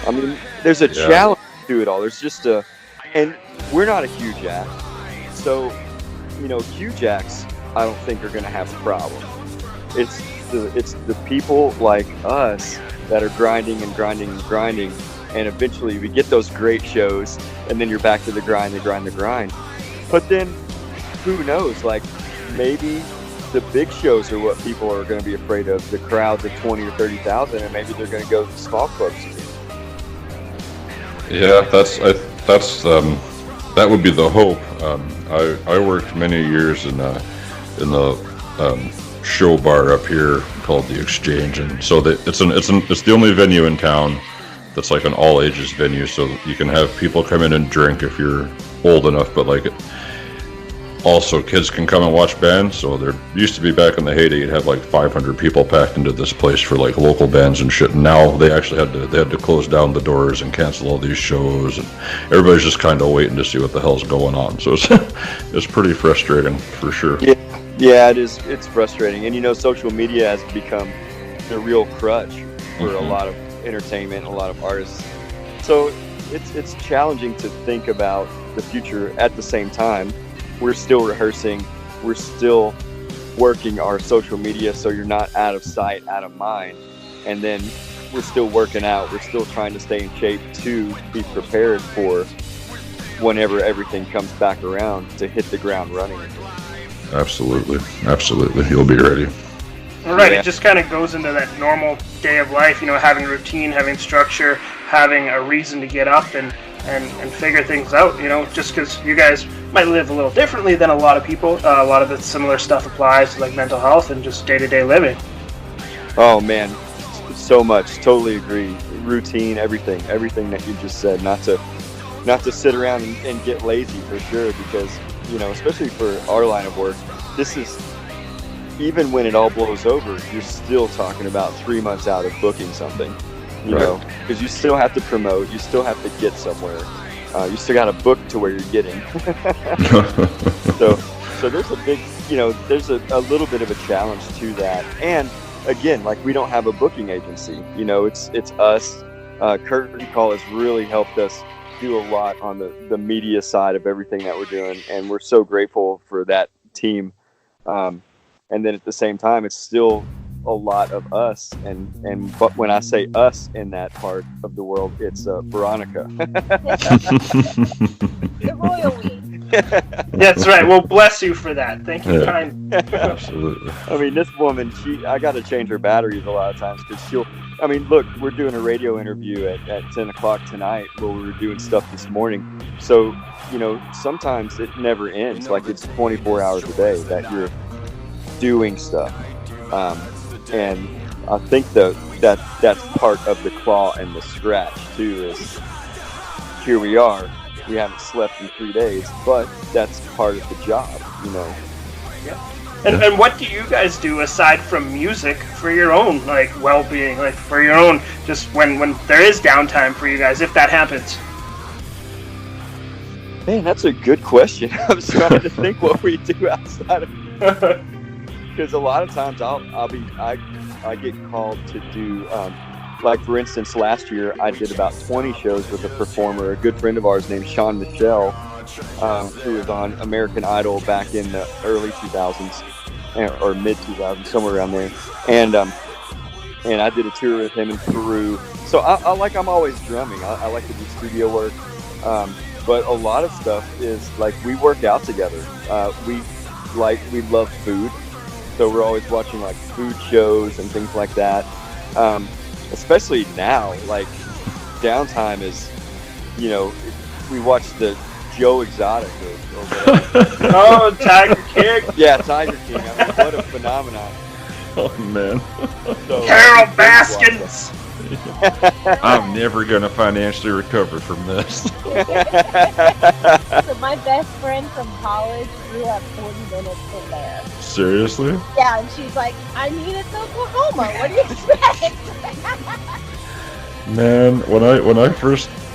I mean, there's a challenge to it all. There's just and we're not a huge act. So, you know, huge acts, I don't think are going to have a problem. It's the people like us that are grinding and grinding and grinding, and eventually we get those great shows, and then you're back to the grind. But then, who knows? Like, maybe the big shows are what people are going to be afraid of, the crowds of 20 or 30,000, and maybe they're going to go to the small clubs. Yeah, that would be the hope. I worked many years in the show bar up here called the Exchange, and so it's the only venue in town that's like an all ages venue. So you can have people come in and drink if you're old enough, but like also kids can come and watch bands. So there used to be, back in the heyday, you'd have like 500 people packed into this place for like local bands and shit. And now they actually had to close down the doors and cancel all these shows, and everybody's just kind of waiting to see what the hell's going on. So it's pretty frustrating for sure. Yeah, it is. It's frustrating, and you know, social media has become the real crutch for a lot of entertainment, a lot of artists. So it's challenging to think about the future. At the same time, we're still rehearsing, we're still working our social media, so you're not out of sight, out of mind. And then we're still working out, we're still trying to stay in shape to be prepared for whenever everything comes back around to hit the ground running. Absolutely. You'll be ready. Right, it just kind of goes into that normal day of life, you know, having routine, having structure, having a reason to get up and figure things out, you know, just because you guys might live a little differently than a lot of people. A lot of the similar stuff applies to like mental health and just day-to-day living. Oh man, so much. Totally agree. Routine, everything that you just said. Not to sit around and get lazy, for sure, because, you know, especially for our line of work, this is, even when it all blows over, you're still talking about 3 months out of booking something, you know, because you still have to promote, you still have to get somewhere, you still got to book to where you're getting. so there's a big, you know, there's a little bit of a challenge to that. And again, like, we don't have a booking agency, you know, it's us. Curtain Call has really helped us do a lot on the media side of everything that we're doing, and we're so grateful for that team. And then at the same time, it's still a lot of us, but when I say us in that part of the world, it's Veronica. The royal we. That's right. Well, bless you for that. Thank you, kind. Absolutely. I mean, this woman, I got to change her batteries a lot of times, because look, we're doing a radio interview at 10 o'clock tonight where we were doing stuff this morning. So, you know, sometimes it never ends. Like, it's 24 hours a day that you're doing stuff. And I think that's part of the claw and the scratch too, is here we are. We haven't slept in 3 days, but that's part of the job, you know. Yeah. And what do you guys do aside from music for your own, like, well-being, like for your own, just when there is downtime for you guys, if that happens? Man, that's a good question. I was trying to think what we do outside of, because a lot of times I get called to do, like, for instance, last year I did about 20 shows with a performer, a good friend of ours named Sean Michelle, who was on American Idol back in the early 2000s or mid 2000s, somewhere around there. And I did a tour with him in Peru. So I'm always drumming. I like to do studio work. But a lot of stuff is like, we work out together. we love food, so we're always watching like food shows and things like that. Especially now, like downtime is, we watch the Joe Exotic or whatever. Oh, Tiger King. Yeah, Tiger King. I mean, what a phenomenon. Oh man. So, Carol Baskins. I'm never gonna financially recover from this. So my best friend from college grew up 40 minutes from there. Seriously? Yeah, and she's like, I mean, it's Oklahoma. What do you expect? Man, when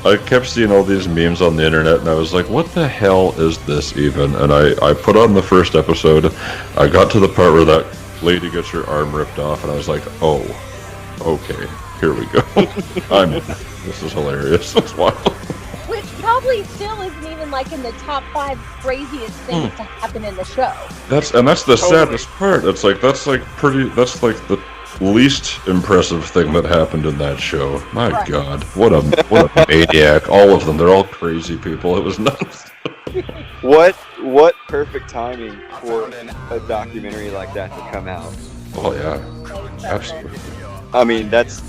I kept seeing all these memes on the internet, and I was like, what the hell is this even? And I put on the first episode. I got to the part where that lady gets her arm ripped off, and I was like, oh, okay, here we go. This is hilarious. It's wild. Which probably still isn't even like in the top 5 craziest things to happen in the show. That's the saddest part. That's like the least impressive thing that happened in that show. My Right. God, what a maniac! All of them, they're all crazy people. It was nuts. What perfect timing for a documentary like that to come out. Oh yeah, absolutely. I mean, that's,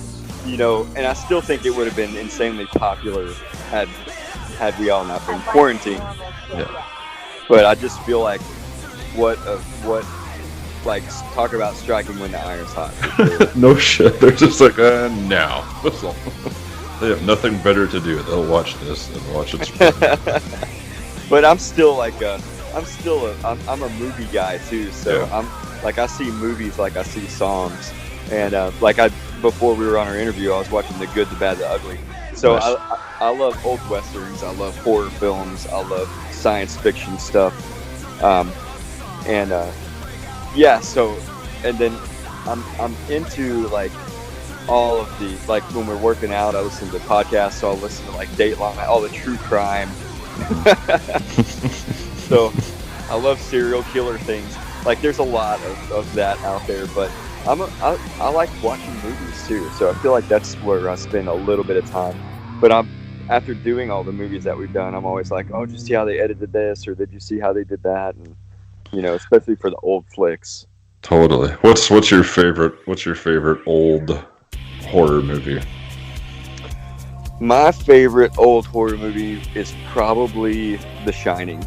and I still think it would have been insanely popular had we all not been quarantined. Yeah. But I just feel like talk about striking when the iron's hot. No shit. They're just like, now. That's all. They have nothing better to do. They'll watch this and watch it spread. But I'm still I'm a movie guy too. So Yeah. I see movies like I see songs. And before we were on our interview, I was watching The Good, the Bad, the Ugly. So Nice. I love old westerns. I love horror films. I love science fiction stuff. So, and then I'm into like all of the, like when we're working out, I listen to podcasts. So I'll listen to like Dateline, all the true crime. So I love serial killer things. Like there's a lot of that out there, but I like watching movies too. So I feel like that's where I spend a little bit of time. But after doing all the movies that we've done, I'm always like, oh, did you see how they edited this, or did you see how they did that? And especially for the old flicks. Totally. What's your favorite old horror movie? My favorite old horror movie is probably The Shining.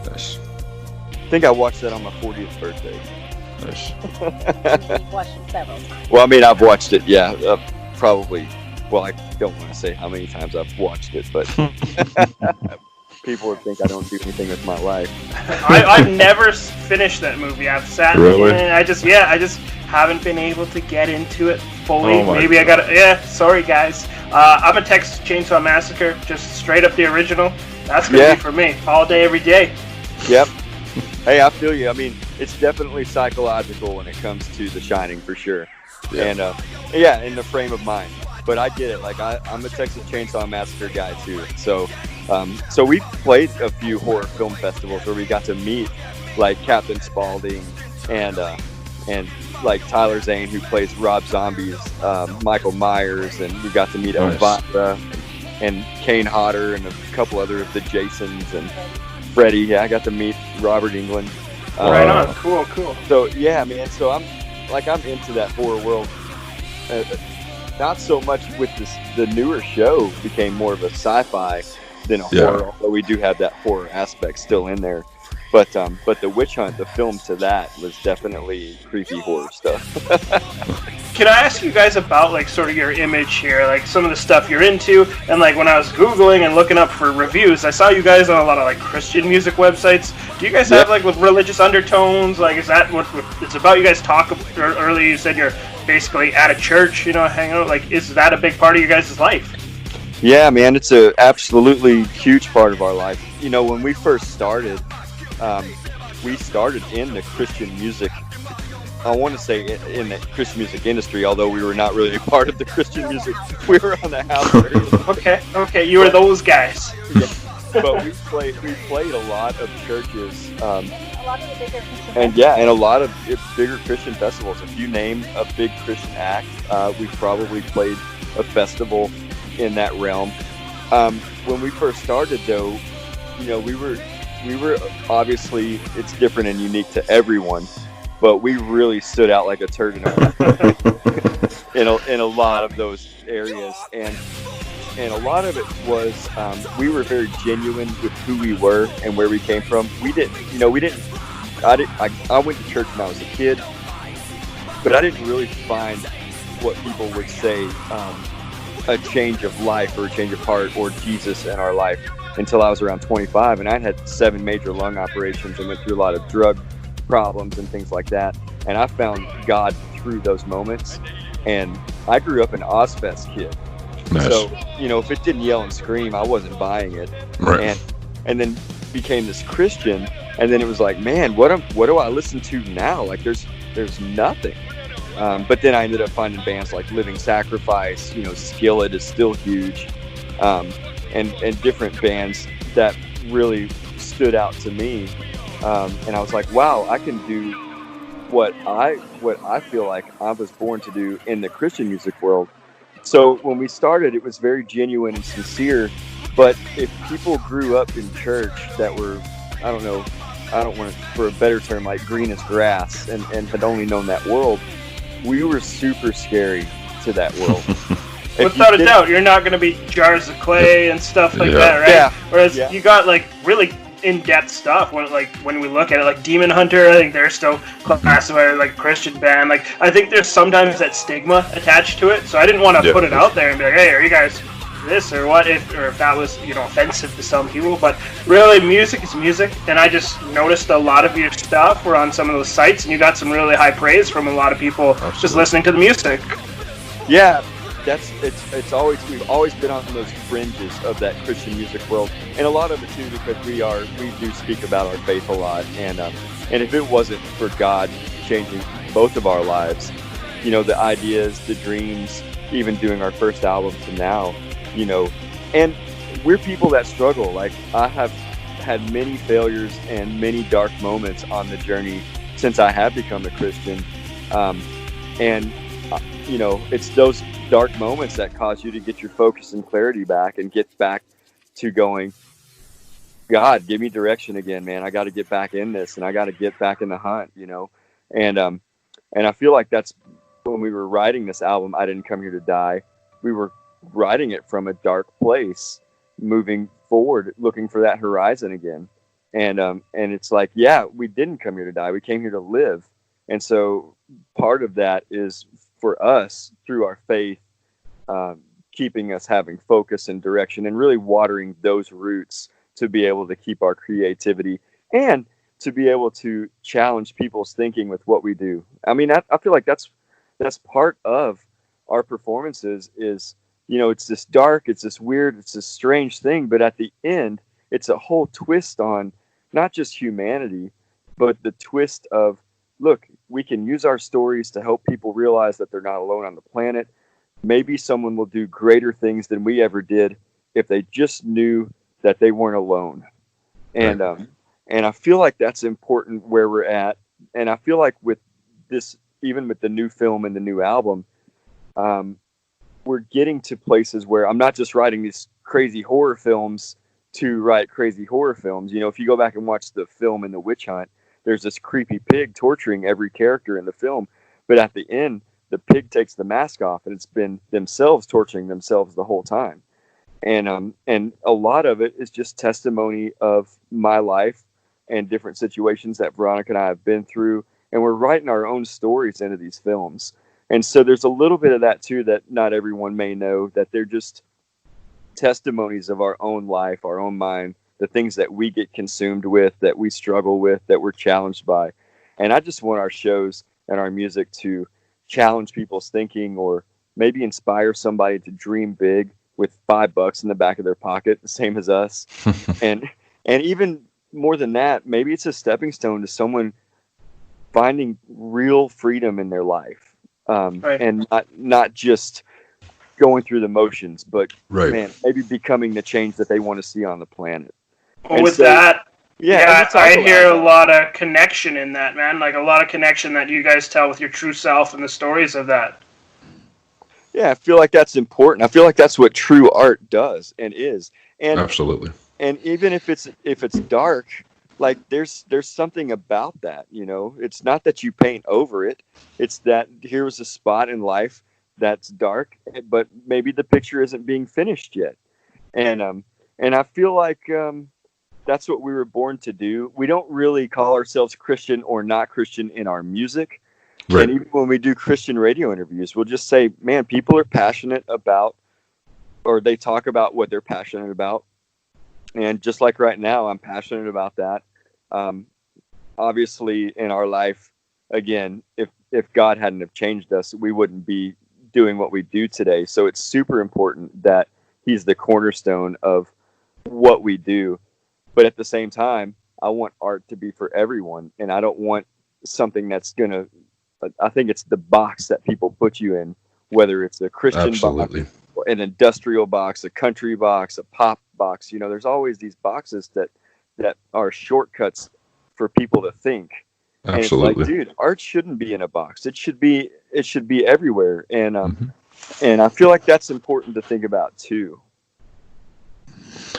Nice. I think I watched that on my 40th birthday. Nice. You've watched it several times. Well, I mean, I've watched it, probably. Well, I don't want to say how many times I've watched it, but people would think I don't do anything with my life. I've never finished that movie. I've sat Really? and I just haven't been able to get into it fully. Oh my Maybe I God. gotta. Sorry guys. I'm a Texas Chainsaw Massacre, just straight up the original. That's gonna be for me all day, every day. Yep. Hey, I feel you. I mean, it's definitely psychological when it comes to The Shining, for sure. Yeah. And in the frame of mind. But I get it. Like I'm a Texas Chainsaw Massacre guy too. So we played a few horror film festivals where we got to meet like Captain Spaulding and like Tyler Zane, who plays Rob Zombie's Michael Myers, and we got to meet Elvira and Kane Hodder and a couple other of the Jasons and Freddy. Yeah, I got to meet Robert Englund. Right on. Cool. So yeah, man. So I'm into that horror world. Not so much with the newer show became more of a sci-fi than a horror, although we do have that horror aspect still in there. But The Witch Hunt, the film to that, was definitely creepy horror stuff. Can I ask you guys about like sort of your image here, like some of the stuff you're into, and like when I was Googling and looking up for reviews, I saw you guys on a lot of like Christian music websites. Do you guys have like with religious undertones? Like, is that what it's about? You guys talk earlier. You said you're basically at a church, hanging out. Like, is that a big part of your guys' life? Yeah, man, it's a absolutely huge part of our life. When we first started, we started in the Christian music. I want to say in the Christian music industry, although we were not really a part of the Christian music. We were on the house. Okay, you were those guys. Yeah. But we played a lot of churches. A lot of the bigger Christian And a lot of bigger Christian festivals. If you name a big Christian act, we probably played a festival in that realm. When we first started, though, we were we were obviously, it's different and unique to everyone, but we really stood out like a turd in a lot of those areas, and a lot of it was we were very genuine with who we were and where we came from. We didn't. I went to church when I was a kid, but I didn't really find what people would say a change of life or a change of heart or Jesus in our life until I was around 25, and I had 7 major lung operations and went through a lot of drug problems and things like that. And I found God through those moments. And I grew up an Ozfest kid. Nice. So, if it didn't yell and scream, I wasn't buying it. Right. And then became this Christian, and then it was like, man, what do I listen to now? Like there's nothing. But then I ended up finding bands like Living Sacrifice, Skillet is still huge, and different bands that really stood out to me. And I was like, wow, I can do what I feel like I was born to do in the Christian music world. So when we started, it was very genuine and sincere. But if people grew up in church that were, I don't want to, for a better term, like green as grass and had only known that world, we were super scary to that world. Without a doubt, you're not going to be jars of clay and stuff like that, right? Yeah. Whereas you got like really in-depth stuff when we look at it, like Demon Hunter, I think they're still classified like Christian band. Like I think there's sometimes that stigma attached to it, so I didn't want to put it out there and be like, hey, are you guys this or what, if that was offensive to some people. But really, music is music, and I just noticed a lot of your stuff were on some of those sites, and you got some really high praise from a lot of people. Absolutely. Just listening to the music. Yeah, it's always, we've always been on those fringes of that Christian music world, and a lot of it too because we do speak about our faith a lot, and if it wasn't for God changing both of our lives, the ideas, the dreams, even doing our first album to now, and we're people that struggle. Like I have had many failures and many dark moments on the journey since I have become a Christian, and it's those dark moments that cause you to get your focus and clarity back and get back to going, God, give me direction again, man. I got to get back in this, and I got to get back in the hunt, and I feel like that's when we were writing this album, I Didn't Come Here to Die. We were writing it from a dark place, moving forward, looking for that horizon again. And it's like, yeah, we didn't come here to die. We came here to live. And so part of that is for us through our faith, keeping us having focus and direction and really watering those roots to be able to keep our creativity and to be able to challenge people's thinking with what we do. I mean, I feel like that's part of our performances is, it's this dark, it's this weird, it's this strange thing, but at the end, it's a whole twist on not just humanity, but the twist of, look, we can use our stories to help people realize that they're not alone on the planet. Maybe someone will do greater things than we ever did if they just knew that they weren't alone. And I feel like that's important where we're at. And I feel like with this, even with the new film and the new album, we're getting to places where I'm not just writing these crazy horror films to write crazy horror films. If you go back and watch the film in The Witch Hunt, there's this creepy pig torturing every character in the film. But at the end, the pig takes the mask off, and it's been themselves torturing themselves the whole time. And a lot of it is just testimony of my life and different situations that Veronica and I have been through. And we're writing our own stories into these films. And so there's a little bit of that too that not everyone may know, that they're just testimonies of our own life, our own mind, the things that we get consumed with, that we struggle with, that we're challenged by. And I just want our shows and our music to challenge people's thinking, or maybe inspire somebody to dream big with $5 in the back of their pocket, the same as us. and even more than that, maybe it's a stepping stone to someone finding real freedom in their life. And not just going through the motions, but man, maybe becoming the change that they want to see on the planet. Well, and with so, that, I hear a lot of connection in that, man. Like a lot of connection that you guys tell with your true self and the stories of that. Yeah, I feel like that's important. I feel like that's what true art does and is. And absolutely. And even if it's dark, like there's something about that, you know. It's not that you paint over it. It's that here's a spot in life that's dark, but maybe the picture isn't being finished yet. And I feel like that's what we were born to do. We don't really call ourselves Christian or not Christian in our music. Right. And even when we do Christian radio interviews, we'll just say, man, people are passionate about, or they talk about what they're passionate about. And just like right now, I'm passionate about that. Obviously, in our life, again, if God hadn't have changed us, we wouldn't be doing what we do today. So it's super important that He's the cornerstone of what we do. But at the same time, I want art to be for everyone. And I don't want something that's going to, I think it's the box that people put you in, whether it's a Christian box, or an industrial box, a country box, a pop box. You know, there's always these boxes that are shortcuts for people to think. Absolutely. And it's like, dude, art shouldn't be in a box. It should be everywhere. And and I feel like that's important to think about too.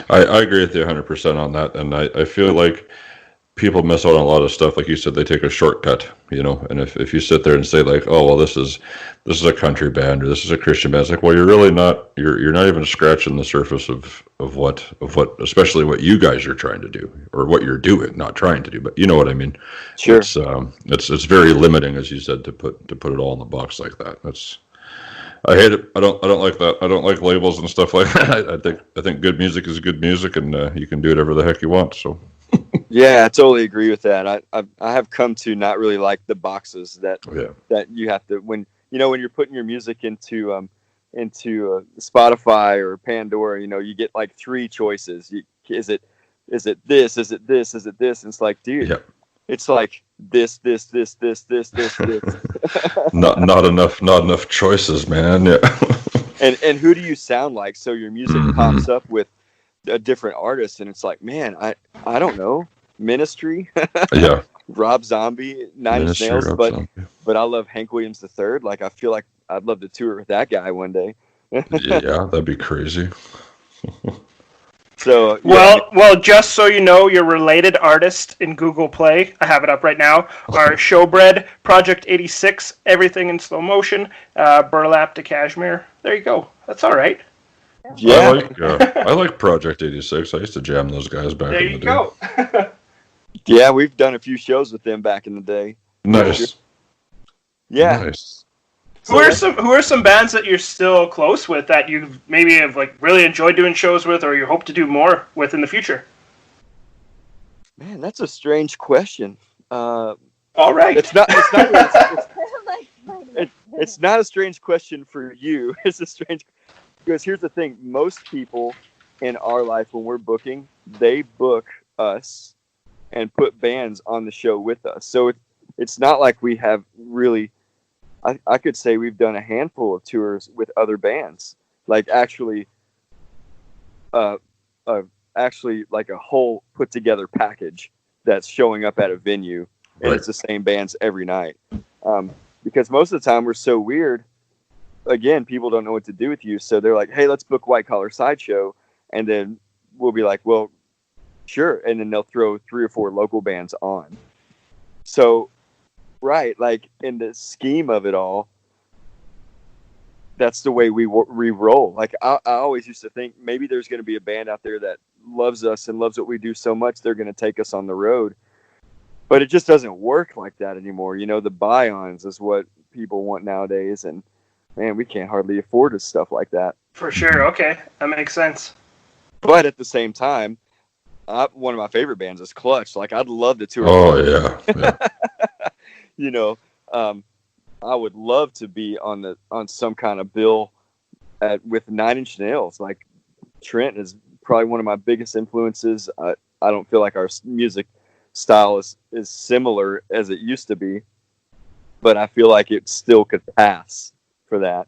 I agree with you 100% on that. And I feel like people miss out on a lot of stuff. Like you said, they take a shortcut, you know, and if you sit there and say like, oh, well, this is a country band or this is a Christian band, it's like, well, you're really not, you're not even scratching the surface of what, especially what you guys are trying to do or what you're doing, not trying to do, but you know what I mean? Sure. It's very limiting, as you said, to put it all in the box like that. I hate it. I don't like that. I don't like labels and stuff like that. I think good music is good music, and you can do whatever the heck you want. So. Yeah, I totally agree with that. I have come to not really like the boxes that you have to, when you're putting your music into Spotify or Pandora, you know, you get like 3 choices. Is it this? Is it this? Is it this? And it's like, dude, it's like this. not enough choices, man. Yeah. And who do you sound like? So your music pops up with a different artist, and it's like, man, I don't know, Ministry, Rob Zombie, Nine Inch Nails, but I love Hank Williams III. Like, I feel like I'd love to tour with that guy one day. Yeah, that'd be crazy. So well, just so you know, your related artist in Google Play, I have it up right now, are Showbread, Project 86, Everything in Slow Motion, Burlap to Cashmere. There you go. That's all right. Yeah, I like Project 86. I used to jam those guys back in the day. There you go. Yeah, we've done a few shows with them back in the day. Nice. Yeah. Nice. Who are some bands that you're still close with that you maybe have like really enjoyed doing shows with, or you hope to do more with in the future? Man, that's a strange question. All right. It's not a strange question for you. It's a strange, because here's the thing. Most people in our life, when we're booking, they book us and put bands on the show with us. So it's not like we have really, I could say we've done a handful of tours with other bands, like actually like a whole put together package that's showing up at a venue, and it's the same bands every night. Because most of the time we're so weird, again, people don't know what to do with you. So they're like, hey, let's book White Collar Sideshow. And then we'll be like, well, sure. And then they'll throw 3 or 4 local bands on. So, right, like in the scheme of it all, that's the way we roll. Like I always used to think maybe there's going to be a band out there that loves us and loves what we do so much they're going to take us on the road. But it just doesn't work like that anymore. You know, the buy-ons is what people want nowadays, and man, we can't hardly afford stuff like that. For sure. Okay, that makes sense. But at the same time, one of my favorite bands is Clutch. Like, I'd love to tour. Oh yeah. You know, I would love to be on some kind of bill with 9 Inch Nails. Like, Trent is probably one of my biggest influences. I don't feel like our music style is similar as it used to be, but I feel like it still could pass for that.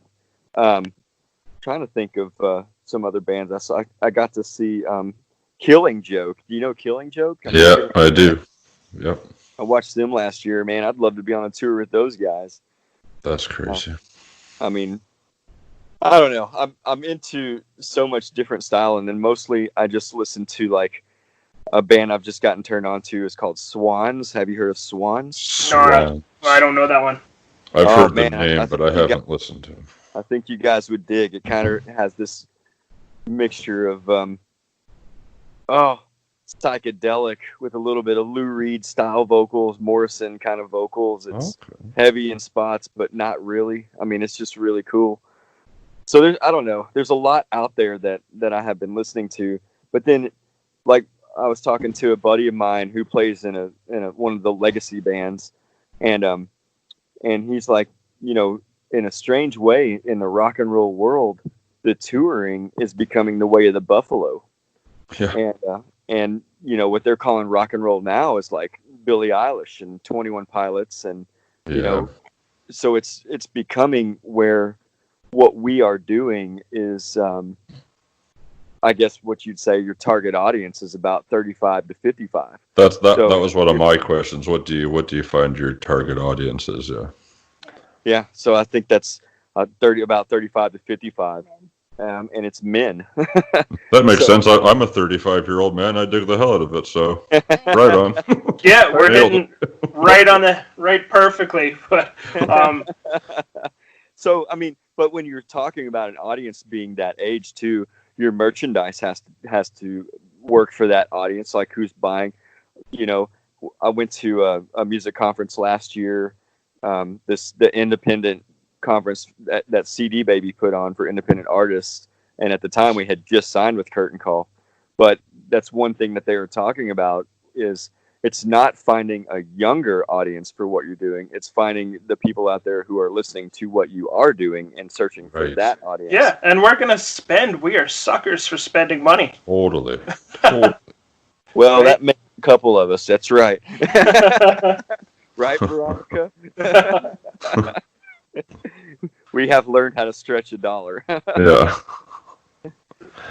Trying to think of some other bands I saw. I got to see Killing Joke. Do you know Killing Joke? Yeah, I do. Yep. I watched them last year, man. I'd love to be on a tour with those guys. That's crazy. I mean, I don't know. I'm into so much different style, and then mostly I just listen to like a band I've just gotten turned on to is called Swans. Have you heard of Swans? No, I don't know that one. I've Oh, heard man, the name, I but think I you haven't listened to him. I think you guys would dig. It kind of has this mixture of psychedelic with a little bit of Lou Reed style vocals, Morrison kind of vocals. It's heavy in spots, but not really. I mean, it's just really cool. So I don't know. There's a lot out there that I have been listening to, but then, like, I was talking to a buddy of mine who plays in one of the legacy bands, and he's like, you know, in a strange way, in the rock and roll world, the touring is becoming the way of the buffalo. Yeah. And you know what they're calling rock and roll now is like Billie Eilish and 21 Pilots, and you know, so it's becoming where what we are doing is, I guess what you'd say your target audience is about 35 to 55. That was one of my questions. What do you find your target audience is? Yeah. Yeah. So I think that's about 35 to 55. And it's men. That makes sense. I'm a 35-year-old man. I dig the hell out of it. So right on. Yeah, we're hitting right perfectly. But so I mean, but when you're talking about an audience being that age too, your merchandise has to work for that audience. Like who's buying? You know, I went to a music conference last year. The independent conference that CD Baby put on for independent artists, and at the time we had just signed with Curtain Call. But that's one thing that they were talking about is it's not finding a younger audience for what you're doing. It's finding the people out there who are listening to what you are doing and searching for that audience. Yeah, and we're gonna spend. We are suckers for spending money. Totally. Well, that makes a couple of us. That's right. Right, Veronica? We have learned how to stretch $1. Yeah.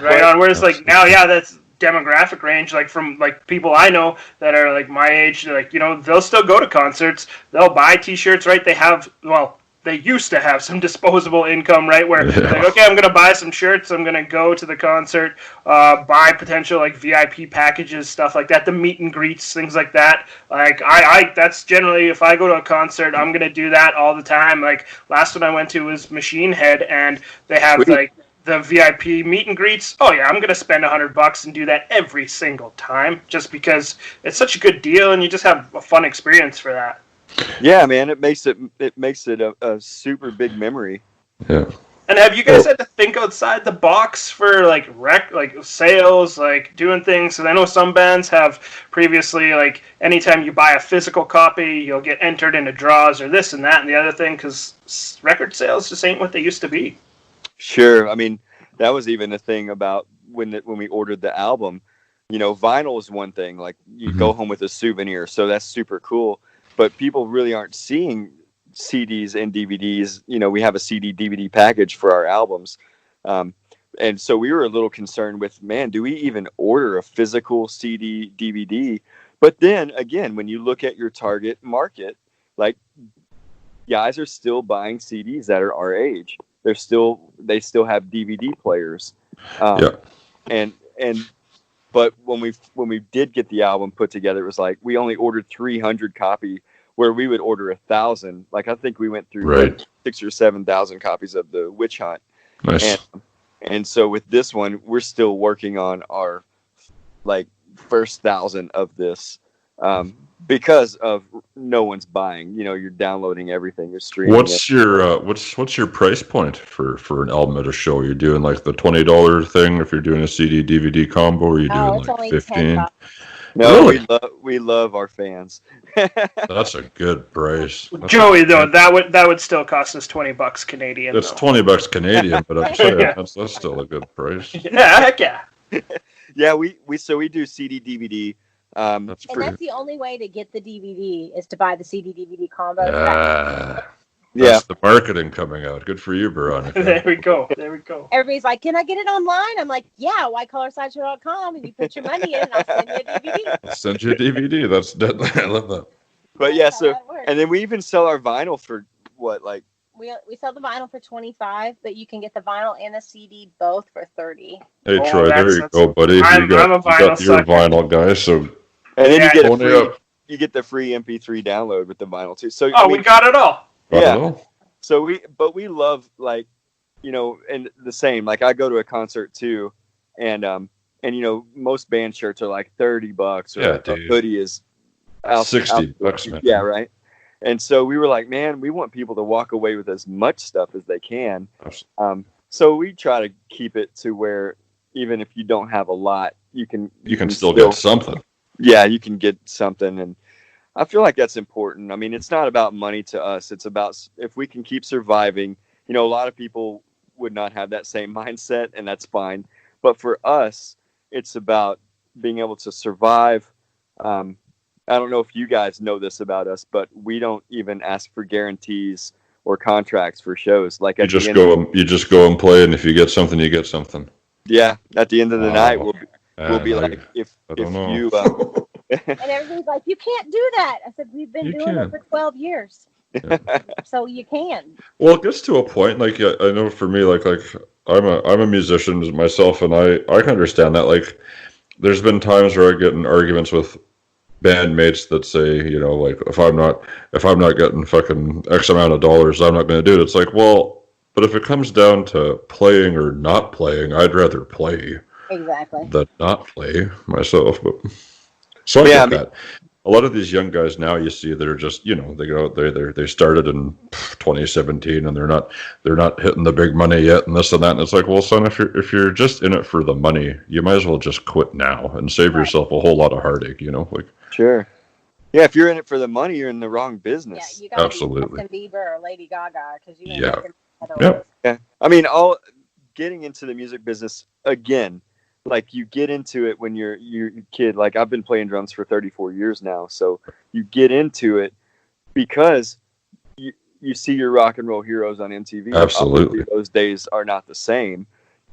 Right on. Whereas like now, that's demographic range. Like from like people I know that are like my age, like, you know, they'll still go to concerts. They'll buy T-shirts. Right? They used to have some disposable income, right? Where like, okay, I'm gonna buy some shirts. I'm gonna go to the concert, buy potential like VIP packages, stuff like that, the meet and greets, things like that. Like that's generally, if I go to a concert, I'm gonna do that all the time. Like last one I went to was Machine Head, and they have like the VIP meet and greets. Oh yeah, I'm gonna spend $100 and do that every single time, just because it's such a good deal, and you just have a fun experience for that. Yeah, man, it makes it a super big memory. Yeah. And have you guys had to think outside the box for like sales, like doing things? So I know some bands have previously, like anytime you buy a physical copy, you'll get entered into draws or this and that and the other thing, because record sales just ain't what they used to be. Sure, I mean that was even a thing about when we ordered the album. You know, vinyl is one thing, like you go home with a souvenir, so that's super cool. But people really aren't seeing CDs and DVDs. You know, we have a CD DVD package for our albums. And so we were a little concerned with, man, do we even order a physical CD DVD? But then again, when you look at your target market, like guys are still buying CDs that are our age. They still have DVD players. But when we did get the album put together, it was like we only ordered 300 copy, where we would order 1,000. Like I think we went through like 6,000 or 7,000 copies of the Witch Hunt. Nice. And so with this one, we're still working on our like first 1,000 of this, because of no one's buying. You know, you're downloading everything, you're streaming. What's your price point for an album at a show? You're doing like the $20 thing if you're doing a CD DVD combo, or you're doing like 15? No, really? we love our fans. That's a good price. Joey, though, that would still cost us $20 Canadian. It's $20 Canadian, but I'm saying that's still a good price. Yeah, heck yeah. Yeah, we do CD DVD. That's the only way to get the DVD is to buy the CD DVD combo. That's the marketing coming out. Good for you, Veronica. There we go. Everybody's like, can I get it online? I'm like, yeah, whitecollarsideshow.com, and you put your money in, and I'll send you a DVD. Send you a DVD. That's deadly. I love that. But yeah, so and then we even sell our vinyl for what, like We sell the vinyl for $25, but you can get the vinyl and the CD both for $30. Hey, Oh, Troy, there you go, buddy. I'm a You vinyl got your sucker. vinyl guy, so And then Yeah. you get the free MP3 download with the vinyl too. So Oh, we got it all. got it all. So we love, like, and the same, like I go to a concert too, and most band shirts are like $30, or Yeah, a dude. hoodie is $60, man. Yeah, right. And so we were like, man, we want people to walk away with as much stuff as they can. So we try to keep it to where even if you don't have a lot, you can still get something. Yeah, you can get something, and I feel like that's important. I mean, it's not about money to us. It's about if we can keep surviving. A lot of people would not have that same mindset, and that's fine. But for us, it's about being able to survive. I don't know if you guys know this about us, but we don't even ask for guarantees or contracts for shows. Like You just go and play, and if you get something, you get something. Yeah, at the end of the night, we'll be like, if know. you. And everybody's like, you can't do that. I said, we've been doing it for 12 years. Yeah. So you can. Well, it gets to a point, like, I know for me, like I'm a musician myself, and I can understand that. Like, there's been times where I get in arguments with bandmates that say, like, if I'm not getting fucking X amount of dollars, I'm not going to do it. It's like, well, but if it comes down to playing or not playing, I'd rather play Exactly. than not play myself. But so I get that. A lot of these young guys now, you see, that are just, they go out there, they started in 2017, and they're not hitting the big money yet, and this and that. And it's like, well, son, if you're just in it for the money, you might as well just quit now and save yourself a whole lot of heartache. Like. Sure. Yeah, if you're in it for the money, you're in the wrong business. Yeah, you gotta Absolutely. be Justin Bieber or Lady Gaga, because you ain't Yeah. Yep. Yeah. I mean, getting into the music business again. Like, you get into it when you're a kid. Like, I've been playing drums for 34 years now. So you get into it because you see your rock and roll heroes on MTV. Absolutely. Obviously, those days are not the same,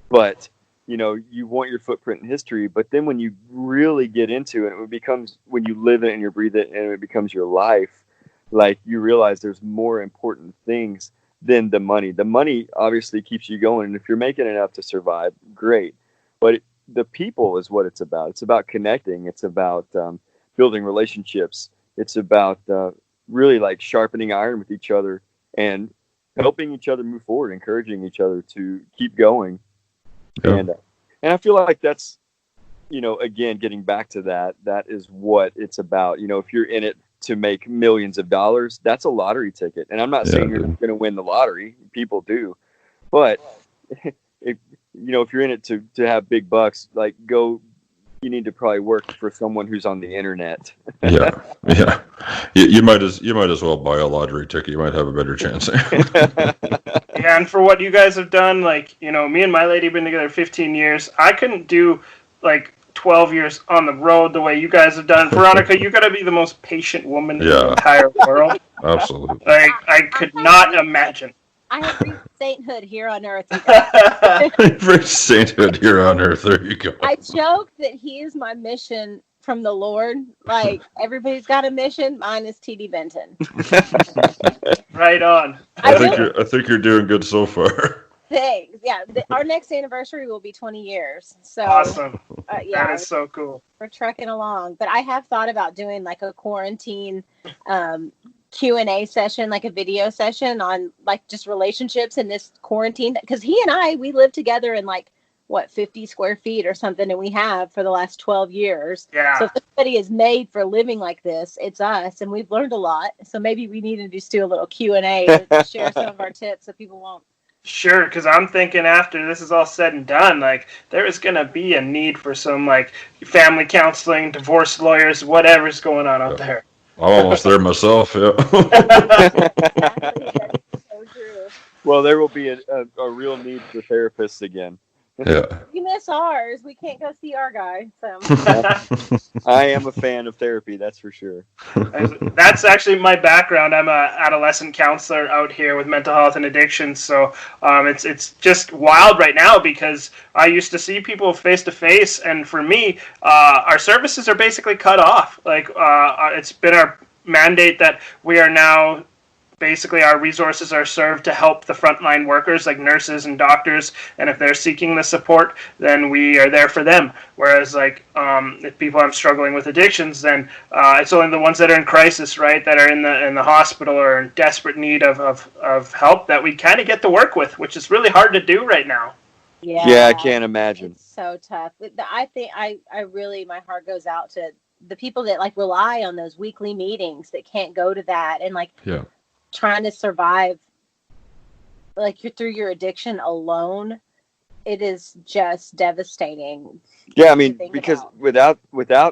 but you want your footprint in history. But then when you really get into it, it becomes, when you live it and you breathe it and it becomes your life, like, you realize there's more important things than the money. The money obviously keeps you going. And if you're making enough to survive, great. But the people is what it's about. It's about connecting. It's about building relationships. It's about really, like, sharpening iron with each other and helping each other move forward, encouraging each other to keep going. Yeah. And I feel like that's, again, getting back to that is what it's about. If you're in it to make millions of dollars, that's a lottery ticket. And I'm not saying you're going to win the lottery. People do. But if you're in it to have big bucks, like, you need to probably work for someone who's on the internet. Yeah. You might as well buy a lottery ticket. You might have a better chance. Yeah, and for what you guys have done, like, me and my lady have been together 15 years. I couldn't do, like, 12 years on the road the way you guys have done. Veronica, you got to be the most patient woman in the entire world. Absolutely. Like, I could not imagine. I have reached sainthood here on earth. You guys. Reached sainthood here on earth. There you go. I joke that he is my mission from the Lord. Like, everybody's got a mission. Mine is TD Benton. Right on. I think you're doing good so far. Thanks. Yeah, our next anniversary will be 20 years. So awesome. Yeah, that is so cool. We're trekking along, but I have thought about doing, like, a quarantine Q&A session, like a video session on, like, just relationships in this quarantine, because he and we live together in, like, 50 square feet or something, and we have for the last 12 years. Yeah. So if somebody is made for living like this, it's us, and we've learned a lot. So maybe we need to just do a little Q&A to share some of our tips so people won't. Sure, because I'm thinking after this is all said and done, like, there is going to be a need for some, like, family counseling, divorce lawyers, whatever's going on out there. I'm almost there myself, yeah. That's so true. Well, there will be a real need for therapists again. Yeah. We miss ours. We can't go see our guy. So I am a fan of therapy, that's for sure. That's actually my background. I'm an adolescent counselor out here with mental health and addiction. So it's just wild right now because I used to see people face to face, and for me, our services are basically cut off. Like it's been our mandate that we are now basically our resources are served to help the frontline workers like nurses and doctors, and if they're seeking the support, then we are there for them. Whereas like if people are struggling with addictions, then it's only the ones that are in crisis, right, that are in the hospital or in desperate need of help that we kind of get to work with, which is really hard to do right now. Yeah, I can't imagine. It's so tough. I think I really, my heart goes out to the people that like rely on those weekly meetings that can't go to that, and like trying to survive like you're through your addiction alone. It is just devastating. Yeah, I mean, because without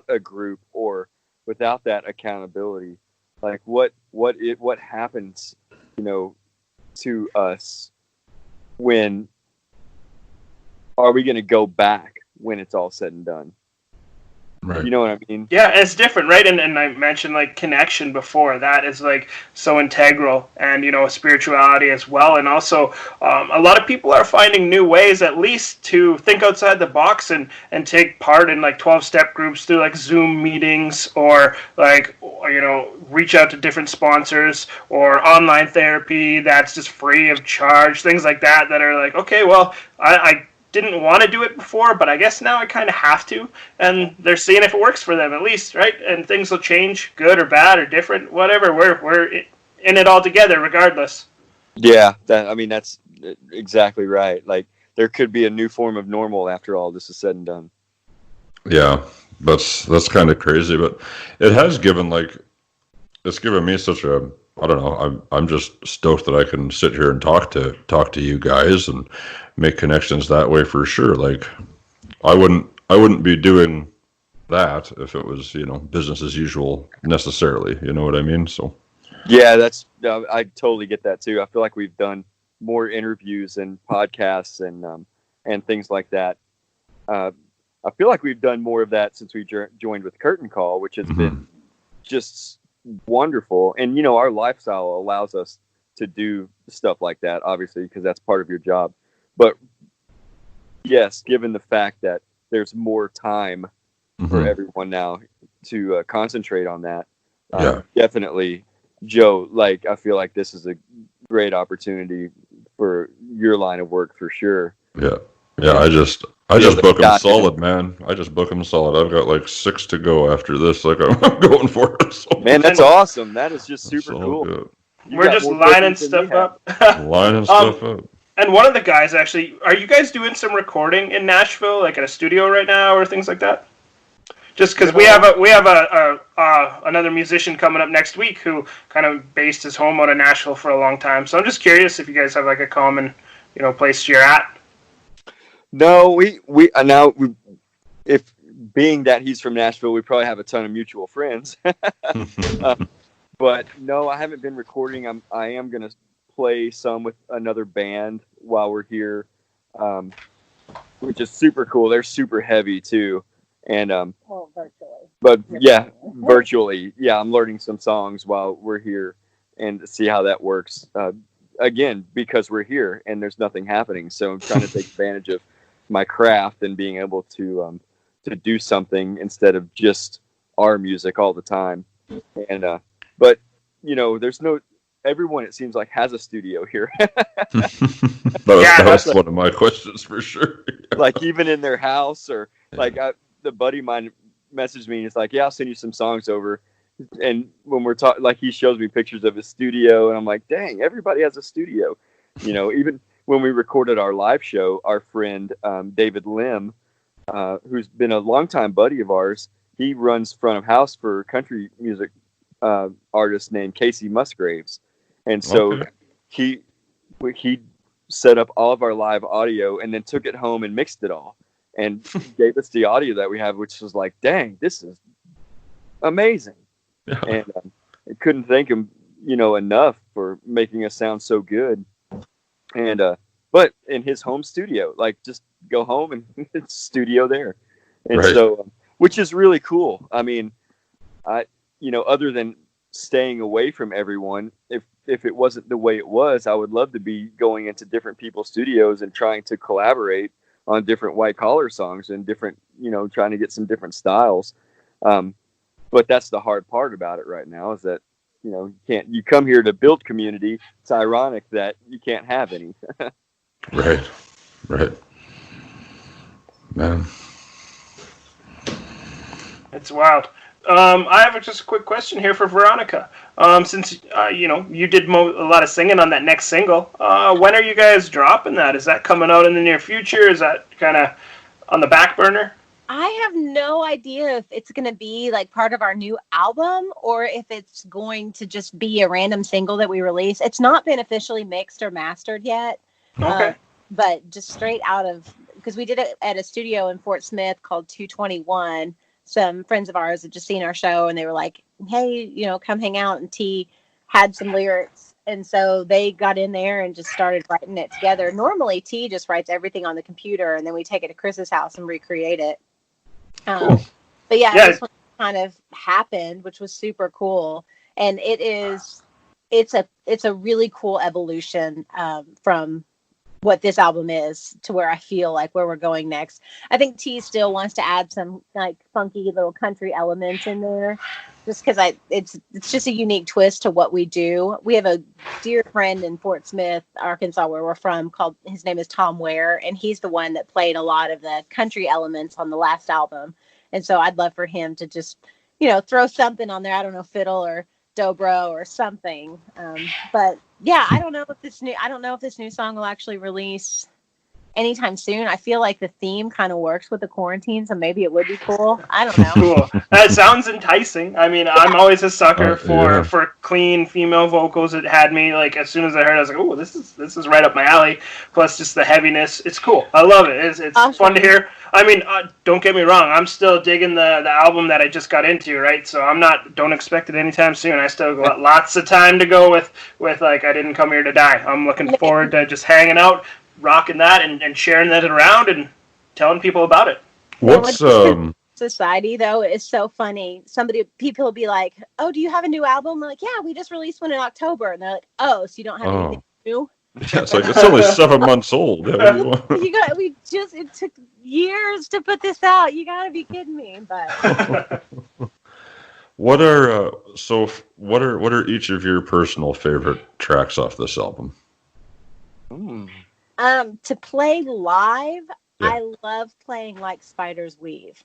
a group or without that accountability, like what happens, to us when are we going to go back when it's all said and done? Right. You know what I mean? Yeah, it's different, right? And I mentioned like connection before. That is like so integral, and spirituality as well. And also, a lot of people are finding new ways, at least, to think outside the box and take part in like 12-step groups through like Zoom meetings, or like reach out to different sponsors, or online therapy that's just free of charge. Things like that are like, okay, well, I didn't want to do it before, but I guess now I kind of have to, and they're seeing if it works for them at least, right? And things will change, good or bad or different, whatever. We're in it all together, regardless. Yeah, that's exactly right. Like there could be a new form of normal after all this is said and done. Yeah, that's kind of crazy, but it has given it's given me such a, I don't know, I'm just stoked that I can sit here and talk to you guys and make connections that way for sure. Like I wouldn't be doing that if it was, business as usual necessarily, you know what I mean? So yeah, I totally get that too. I feel like we've done more interviews and podcasts and things like that. I feel like we've done more of that since we joined with Curtain Call, which has been just wonderful. And our lifestyle allows us to do stuff like that, obviously, because that's part of your job. But yes, given the fact that there's more time for everyone now to concentrate on that, definitely, Joe, I feel like this is a great opportunity for your line of work for sure. Yeah. I just book them solid, man. I just book them solid. I've got 6 to go after this. I'm going for it. So. Man, that's awesome. That is just super cool. Good. We're just lining stuff up. Lining stuff up. And one of the guys, actually, are you guys doing some recording in Nashville, like at a studio right now, or things like that? Just because we have another musician coming up next week who kind of based his home out of Nashville for a long time. So I'm just curious if you guys have a common, place you're at. No, if being that he's from Nashville, we probably have a ton of mutual friends. But no, I haven't been recording. I am going to play some with another band while we're here, which is super cool. They're super heavy too. And virtually. But yeah, virtually. Yeah, I'm learning some songs while we're here and see how that works. Again, because we're here and there's nothing happening. So I'm trying to take advantage of my craft and being able to do something instead of just our music all the time. And but there's everyone, it seems like, has a studio here. That's one of my questions for sure. Even in their house, or the buddy of mine messaged me and he's like, yeah, I'll send you some songs over. And when we're talking, he shows me pictures of his studio, and I'm like, dang, everybody has a studio. Even when we recorded our live show, our friend David Lim, who's been a longtime buddy of ours, he runs front of house for country music artist named Casey Musgraves. And so he set up all of our live audio and then took it home and mixed it all and gave us the audio that we have, which was like, dang, this is amazing. Yeah. And I couldn't thank him, enough for making us sound so good. And but in his home studio, just go home and it's studio there. And so, which is really cool. I mean, other than staying away from everyone, if it wasn't the way it was, I would love to be going into different people's studios and trying to collaborate on different White Collar songs and different, trying to get some different styles. But that's the hard part about it right now, is that, you come here to build community. It's ironic that you can't have any. Right. Man. It's wild. I have just a quick question here for Veronica. Since you did a lot of singing on that next single, when are you guys dropping that? Is that coming out in the near future? Is that kind of on the back burner? I have no idea if it's going to be like part of our new album or if it's going to just be a random single that we release. It's not been officially mixed or mastered yet. Okay. But just straight out of, because we did it at a studio in Fort Smith called 221. Some friends of ours had just seen our show and they were like, hey, come hang out. And T had some lyrics. And so they got in there and just started writing it together. Normally T just writes everything on the computer and then we take it to Chris's house and recreate it. Cool. But this one kind of happened, which was super cool. And it's a really cool evolution from what this album is to where I feel like where we're going next. I think T still wants to add some like funky little country elements in there, just because it's just a unique twist to what we do. We have a dear friend in Fort Smith, Arkansas, where we're from, his name is Tom Ware, and he's the one that played a lot of the country elements on the last album. And so I'd love for him to just, throw something on there. I don't know, fiddle or dobro or something. But yeah, I don't know if this new song will actually release anytime soon. I feel like the theme kind of works with the quarantine, so maybe it would be cool. I don't know. Cool. That sounds enticing. I mean, I'm always a sucker for clean female vocals. It had me like as soon as I heard it, I was like, oh, this is right up my alley. Plus just the heaviness. It's cool. I love it. It's awesome. Fun to hear. I mean, don't get me wrong. I'm still digging the album that I just got into, right? So don't expect it anytime soon. I still got lots of time to go with like I didn't come here to die. I'm looking forward to just hanging out, rocking that and sharing that around and telling people about it. What's society though is so funny. People will be like, "Oh, do you have a new album?" I'm like, "Yeah, we just released one in October." And they're like, "Oh, so you don't have anything new?" Yeah, it's like it's only 7 months old. It took years to put this out. You gotta be kidding me. But what are each of your personal favorite tracks off this album? To play live, I love playing Like Spiders Weave.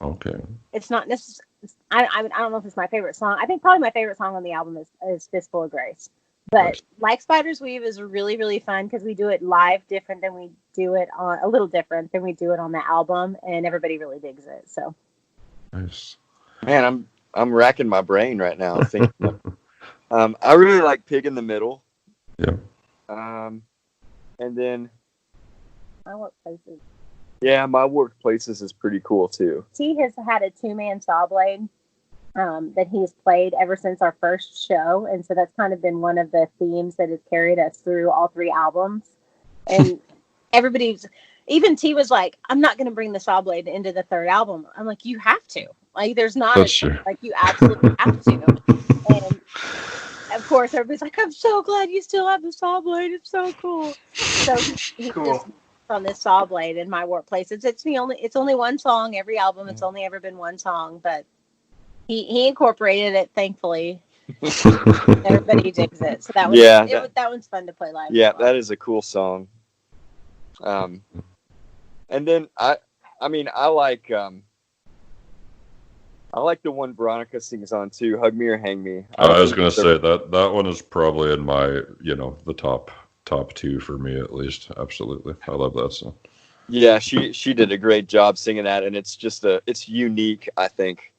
Okay. It's not necessarily. I don't know if it's my favorite song. I think probably my favorite song on the album is Fistful of Grace. But nice. Like Spiders Weave is really, really fun because we do it live a little different than we do it on the album, and everybody really digs it. So. Nice. Man, I'm racking my brain right now thinking. I really like Pig in the Middle. Yeah. And then My Workplaces. Yeah, My Workplaces is pretty cool too. T has had a 2-man saw blade that he's played ever since our first show, and so that's kind of been one of the themes that has carried us through all 3 albums. And even T was like, "I'm not going to bring the saw blade into the 3rd album." I'm like, "You have to. Like, there's not like you absolutely have to." And of course, everybody's like, "I'm so glad you still have the saw blade. It's so cool." So he just on this saw blade in My Workplace. It's only one song every album. It's only ever been one song, but he incorporated it, thankfully. Everybody digs it. So that one's fun to play live. Yeah, that is a cool song. And then I like the one Veronica sings on too, Hug Me or Hang Me. I was going to say that one is probably in my, the top 2 for me at least. Absolutely. I love that song. Yeah, she did a great job singing that, and it's just it's unique, I think,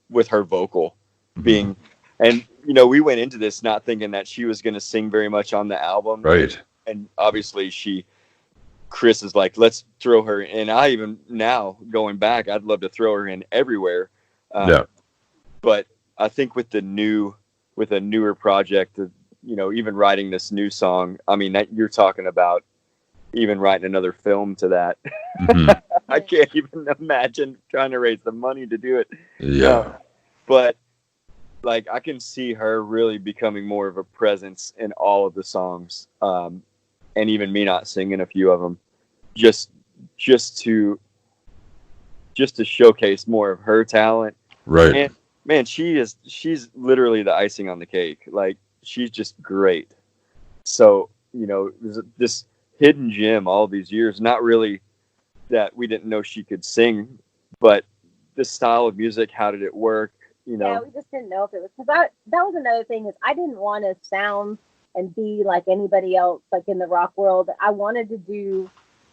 with her vocal being, and we went into this not thinking that she was going to sing very much on the album. Right. And obviously Chris is like, let's throw her in. I even now going back, I'd love to throw her in everywhere. But I think with a newer project, even writing this new song, I mean, that you're talking about even writing another film to that. Mm-hmm. I can't even imagine trying to raise the money to do it. Yeah. But like, I can see her really becoming more of a presence in all of the songs. And even me not singing a few of them, just to showcase more of her talent, right? man, she's literally the icing on the cake. Like, she's just great. So, there's this hidden gem all these years, not really that we didn't know she could sing, but the style of music, how did it work? Yeah, we just didn't know if it was, because that was another thing, is I didn't want to sound and be like anybody else, like in the rock world. I wanted to do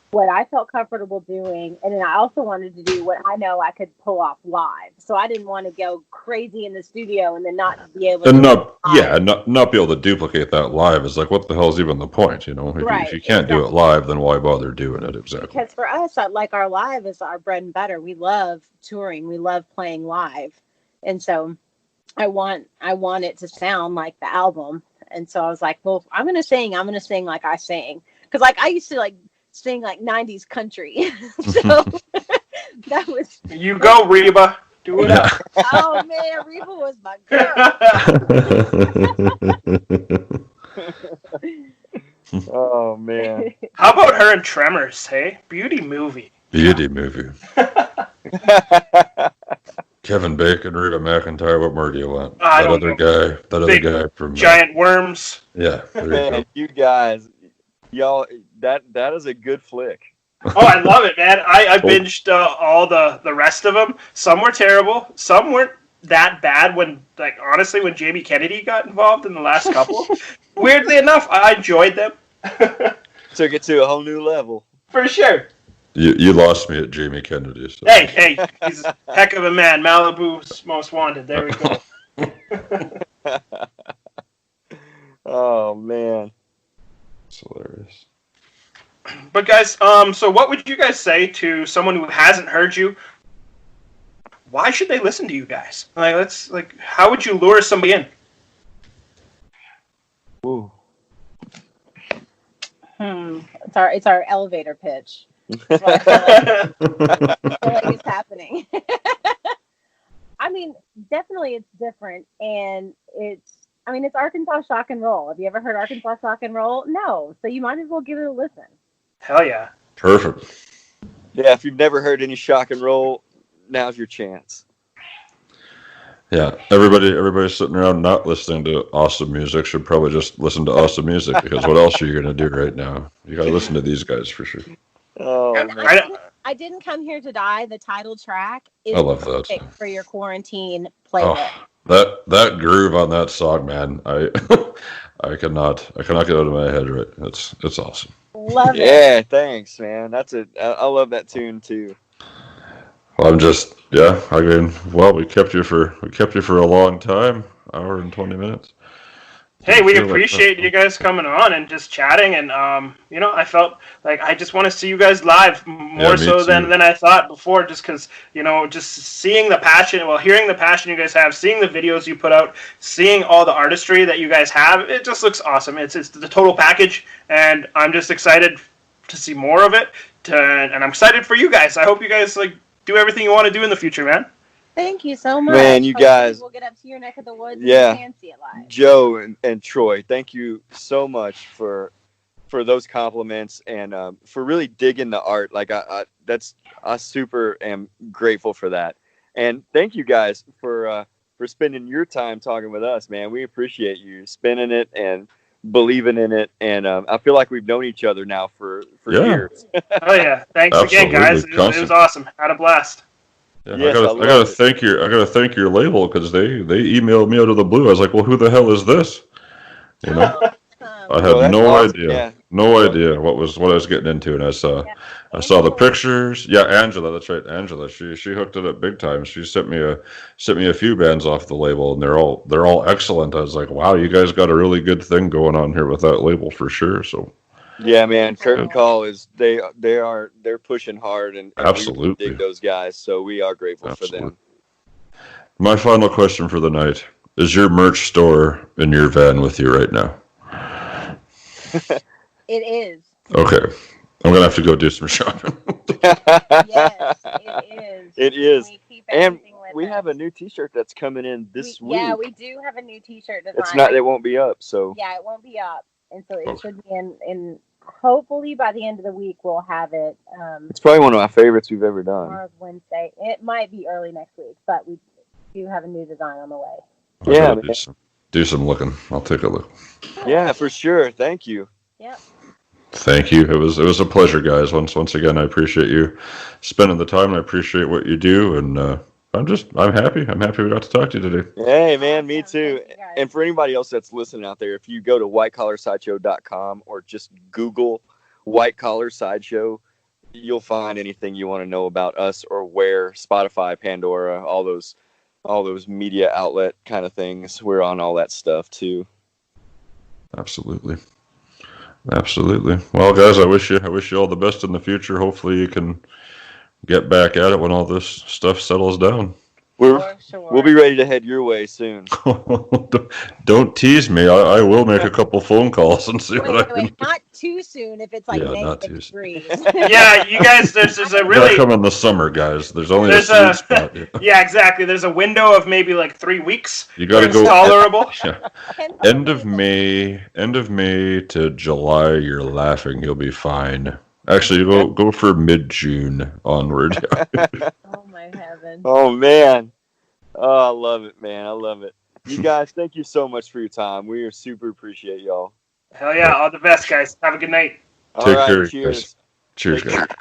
what I felt comfortable doing, and then I also wanted to do what I know I could pull off live. So I didn't want to go crazy in the studio and then not be able to not be able to duplicate that live. Is like, what the hell is even the point? If you can't do it live, then why bother doing it? Exactly. Because for us, like, our live is our bread and butter. We love touring. We love playing live, and so I want it to sound like the album. And so I was like, well, I'm gonna sing like I sang, because like I used to like sing like 90s country. So that was, you go, Reba, do it up. Oh man, Reba was my girl. Oh man. How about her in Tremors? Hey, beauty movie. Kevin Bacon, Reba McEntire. What more do you want? I That don't other know. guy. That other guy from Giant worms. Yeah. There you go. Man, you guys, y'all, that is a good flick. Oh, I love it, man. I binged all the rest of them. Some were terrible. Some weren't that bad when Jamie Kennedy got involved in the last couple. Weirdly enough, I enjoyed them. Took it to a whole new level. For sure. You lost me at Jamie Kennedy. So. Hey, he's a heck of a man. Malibu's most wanted. There we go. Oh man, it's hilarious. But guys, so what would you guys say to someone who hasn't heard you? Why should they listen to you guys? How would you lure somebody in? Ooh. It's our elevator pitch. I feel like it's happening. I mean, definitely it's different, and it's Arkansas shock and roll. Have you ever heard Arkansas shock and roll? No, so you might as well give it a listen. Hell yeah. Perfect. Yeah, if you've never heard any shock and roll, now's your chance. Yeah, everybody sitting around not listening to awesome music should probably just listen to awesome music, because what else are you going to do right now? You got to listen to these guys for sure. Oh, I didn't come here to die. The title track is I love that perfect for your quarantine playlist. Oh, that groove on that song, man. I cannot get out of my head right. It's awesome. Love it. Yeah, thanks, man. I love that tune too. Well, we kept you for a long time, hour and 20 minutes. Hey, we appreciate you guys coming on and just chatting, and I felt like I just want to see you guys live more so than I thought before, just because just seeing the passion, hearing the passion you guys have, seeing the videos you put out, seeing all the artistry that you guys have, it just looks awesome. It's the total package, and I'm just excited to see more of it, and I'm excited for you guys. I hope you guys do everything you want to do in the future, man. Thank you so much. Man, you guys. We'll get up to your neck of the woods yeah. and see it live. Joe and Troy, thank you so much for those compliments and for really digging the art. Like I super am grateful for that. And thank you guys for spending your time talking with us, man. We appreciate you spending it and believing in it. And I feel like we've known each other now for years. Oh yeah, thanks again, guys. It was awesome. Had a blast. Yeah, yes, I gotta thank your label, because they emailed me out of the blue. I was like, well, who the hell is this? I had no idea what I was getting into, and I saw the pictures. Yeah, Angela, that's right, Angela. She hooked it up big time. She sent me a few bands off the label, and they're all excellent. I was like, wow, you guys got a really good thing going on here with that label for sure. So. Yeah, man. Curtain Call is they're pushing hard and absolutely we dig those guys. So we are grateful for them. My final question for the night: is your merch store in your van with you right now? It is. Okay, I'm gonna have to go do some shopping. Yes, it is. It is. And we have a new T-shirt that's coming in this week. Yeah, we do have a new T-shirt design. It won't be up. So yeah, it won't be up. And so it should be in hopefully by the end of the week we'll have it. It's probably one of my favorites we've ever done. Tomorrow's Wednesday. It might be early next week, but we do have a new design on the way. I Yeah, gotta do some looking. I'll take a look. Yeah, for sure. Thank you. Yep. Thank you. It was a pleasure, guys. Once again, I appreciate you spending the time, and I appreciate what you do. And I'm happy. I'm happy we got to talk to you today. Hey, man, me too. Thank you, guys. And for anybody else that's listening out there, if you go to whitecollarsideshow.com or just Google White Collar Sideshow, you'll find anything you want to know about us or where Spotify, Pandora, all those media outlet kind of things. We're on all that stuff too. Absolutely. Well, guys, I wish you all the best in the future. Hopefully, you can get back at it when all this stuff settles down. We'll be ready to head your way soon. Don't tease me. I will make a couple phone calls and see what I can. Not too soon if it's like negative degrees. Yeah, you guys, there's a You really... gotta come in the summer, guys. There's only a sweet spot. Yeah, exactly. There's a window of maybe like 3 weeks. You gotta go tolerable. Yeah. End of May to July. You're laughing. You'll be fine. Actually, go for mid-June onward. Oh my heaven. Oh man. Oh, I love it, man. I love it. You guys, thank you so much for your time. We are super appreciate y'all. Hell yeah, all the best, guys. Have a good night. Take All right, care, cheers. guys. Cheers, Take guys. care.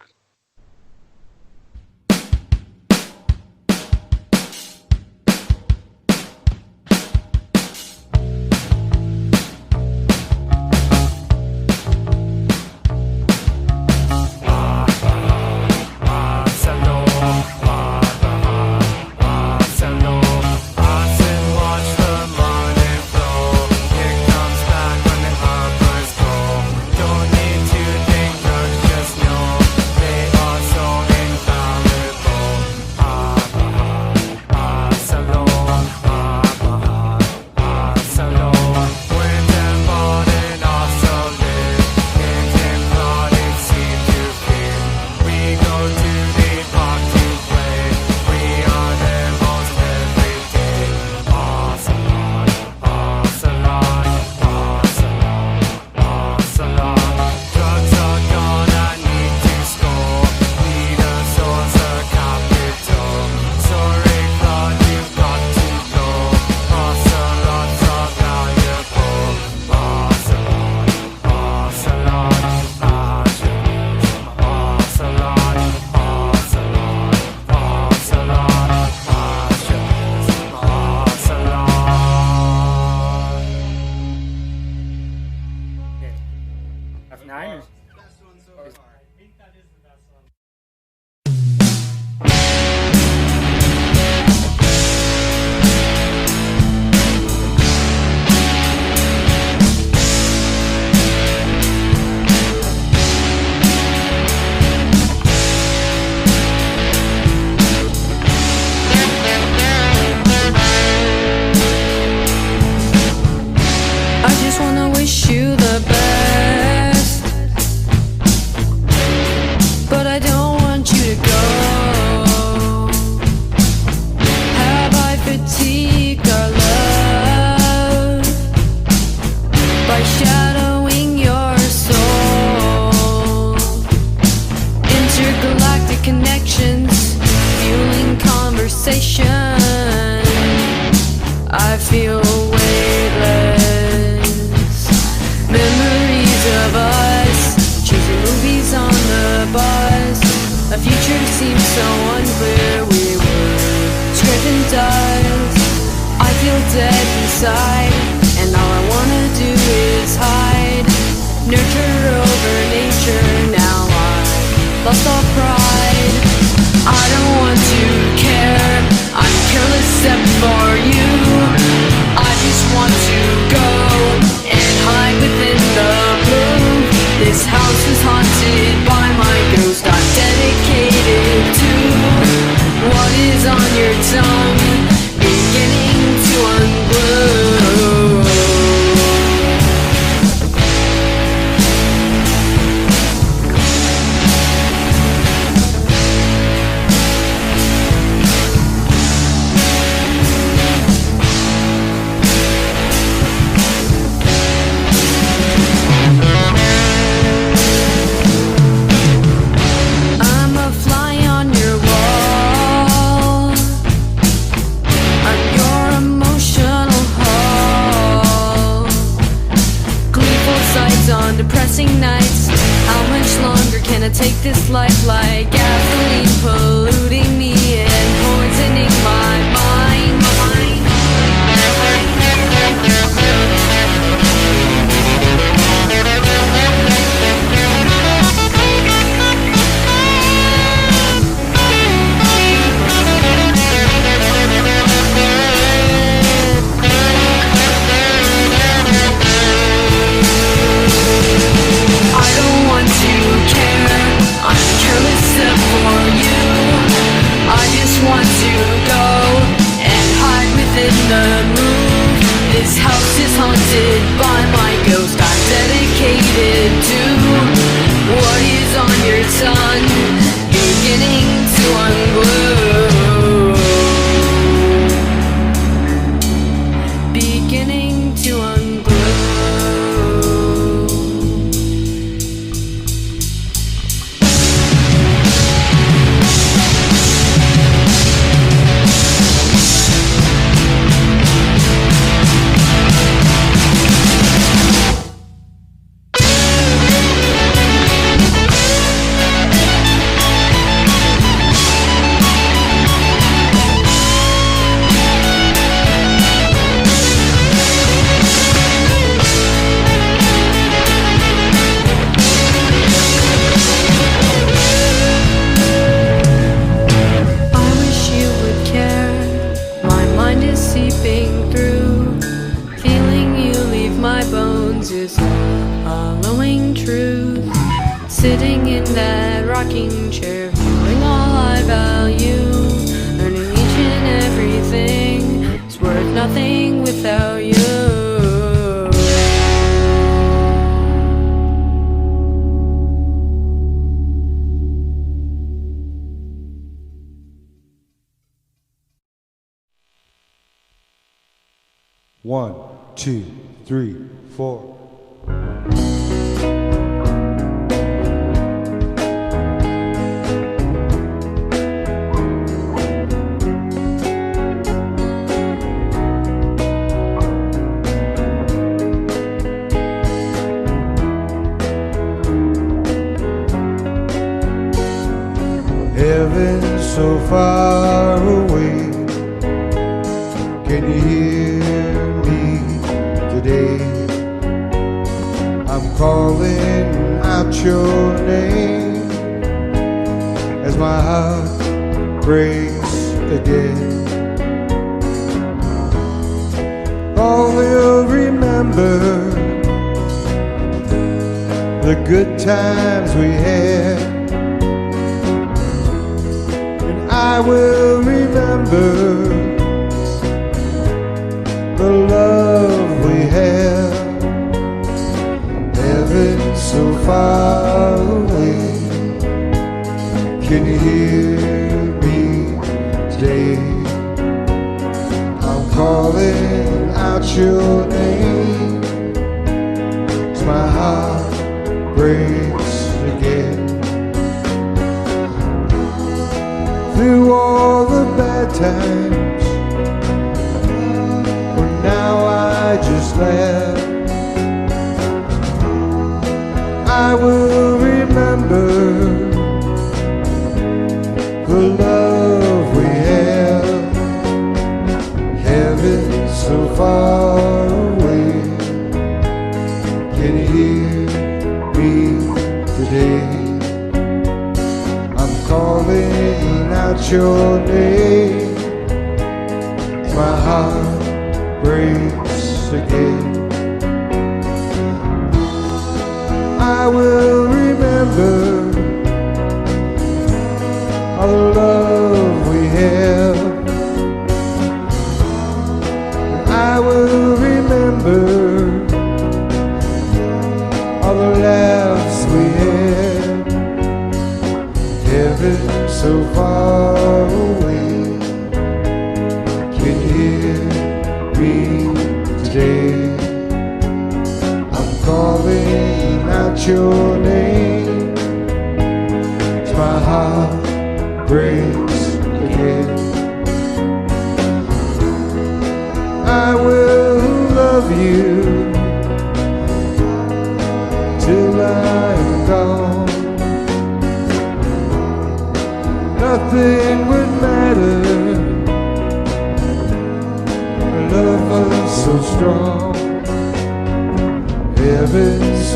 this life like gasoline, polluting me and poisoning my mind. I don't want to care, I'm careless for you. I just want to go and hide within the move. This house is haunted by my ghost. I'm dedicated to what is on your tongue, beginning to unglue. Beginning to unglue. Sitting in that rocking chair, feeling all I value, learning each and everything is worth nothing without you. One, two, three, four. Heaven so far away, can you hear me today? I'm calling out your name as my heart breaks again. All will remember the good times we had. I will remember the love we have. Heaven so far away, can you hear me today? I'm calling out your name as my heart breaks again. Through all the bad times, well now I just laugh. I will remember the love we have. Heaven so far away, can you hear me today? I'm calling out your name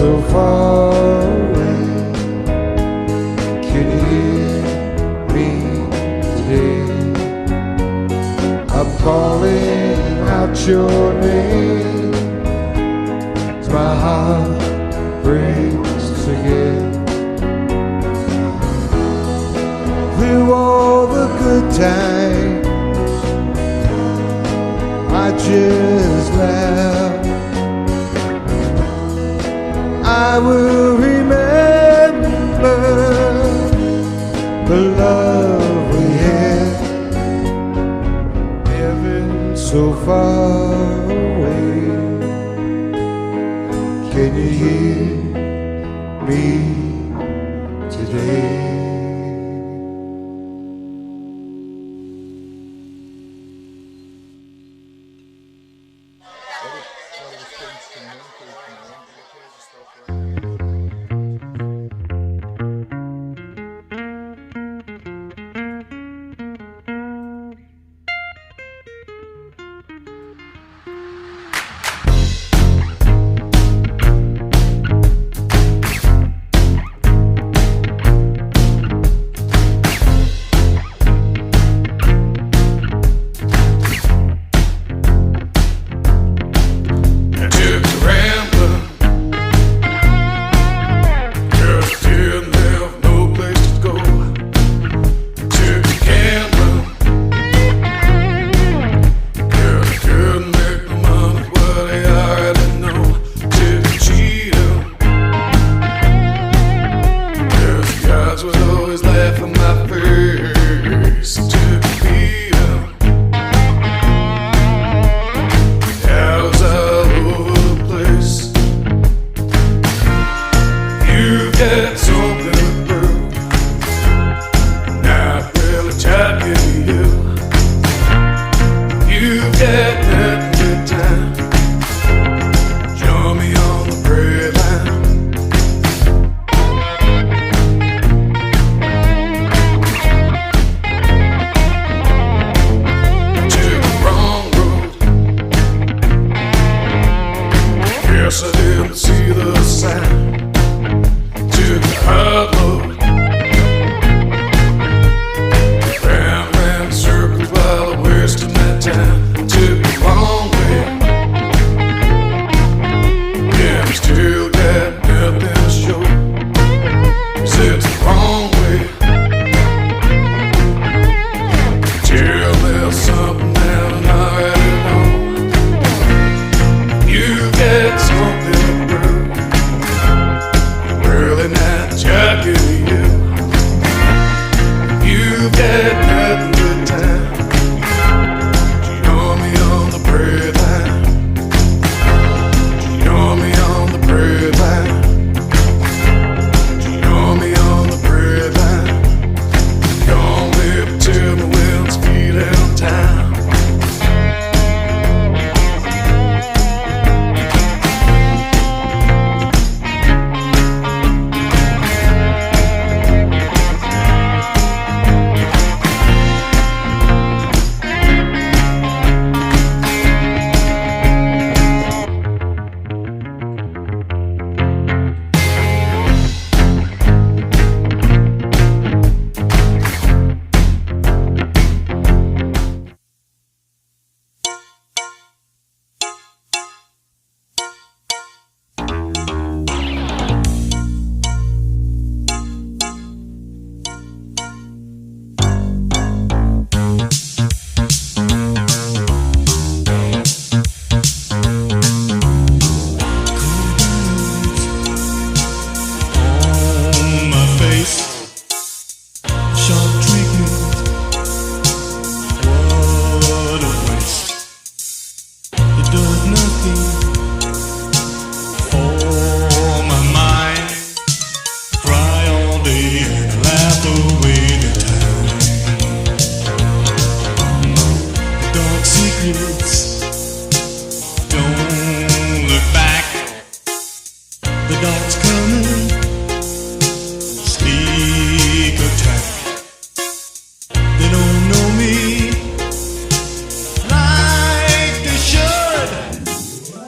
so far away. Can you hear me today? I'm calling out your name as my heart breaks again. Through all the good times I just laughed, I will remember the love we had, heaven so far away. Can you hear me today?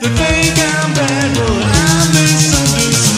They think I'm bad, but I'm misunderstood.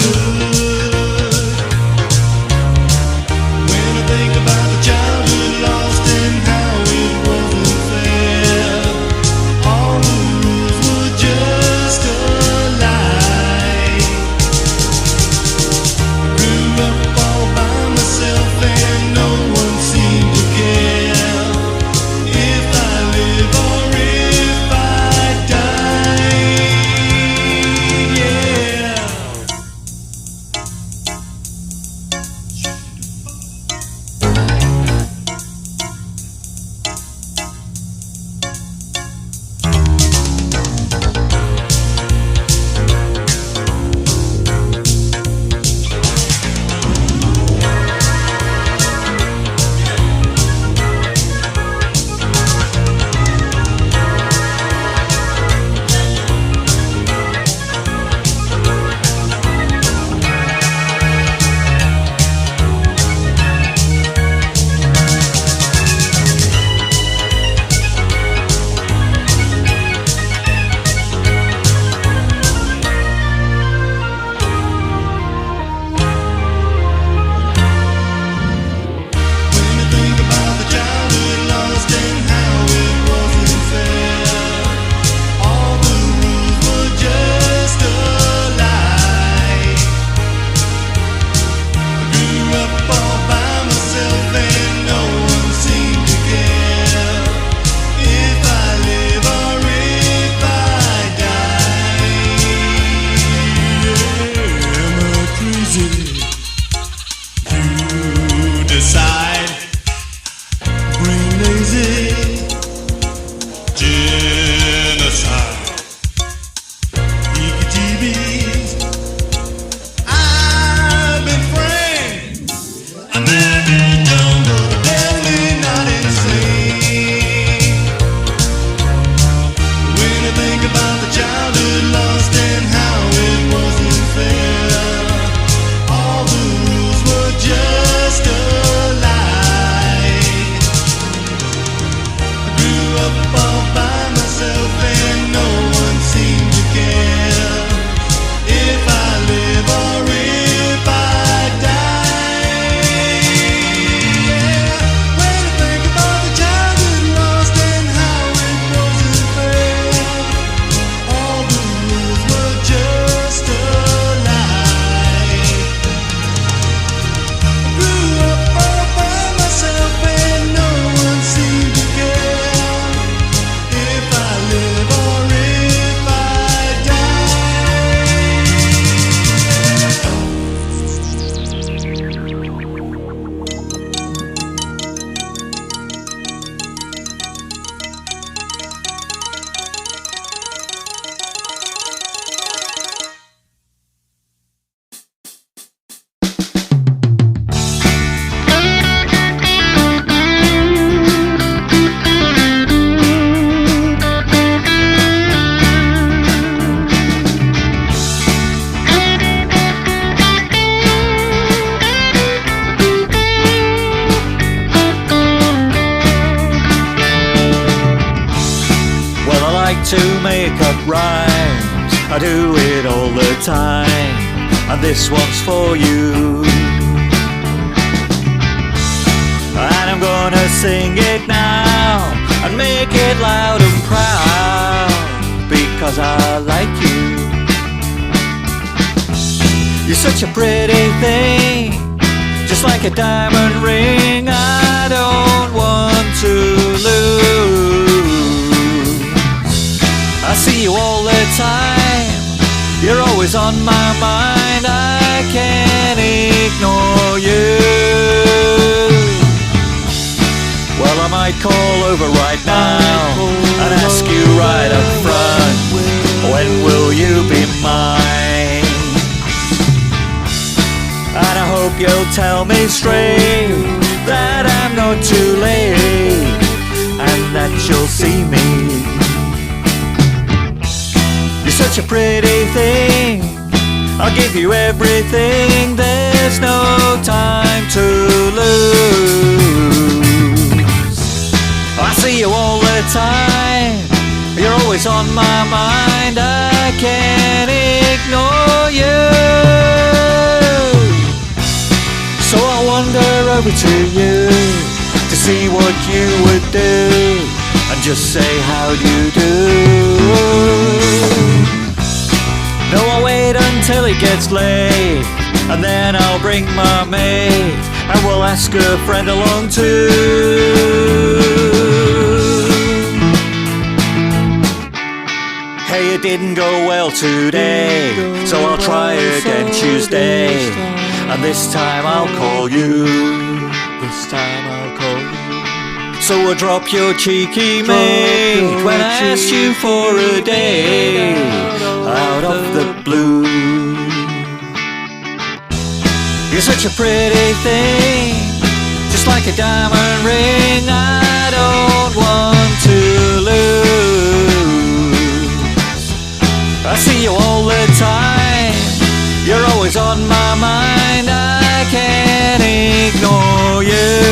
myself and no one seemed to care if I live or if I die. When I think about the childhood lost and how it wasn't fair, all the rules were just a lie. I grew up all by myself and no one seemed to care if I live or if I die. Well, I like to make up rhymes, I do it all the time, and this one's for you. And I'm gonna sing it now, and make it loud and proud, because I like you. You're such a pretty thing, just like a diamond ring I don't want to lose. I see you all the time, you're always on my mind, I can't ignore you. Well, I might call over right now and ask you right up front, when will you be mine? And I hope you'll tell me straight that I'm not too late, and that you'll see me. You're such a pretty thing, I'll give you everything, there's no time to lose. I see you all the time, you're always on my mind, I can't ignore you. So I'll wander over to you to see what you would do, and just say how do you do. No, I'll wait until it gets late, and then I'll bring my mate, and we'll ask a friend along too. Hey, it didn't go well today, so I'll try again Tuesday, and this time I'll call you. This time I'll call you. So I'll drop your cheeky mate when I asked you for a day out of the blue. You're such a pretty thing, just like a diamond ring I don't want to lose. I see you all the time, you're always on my mind, I can't ignore you.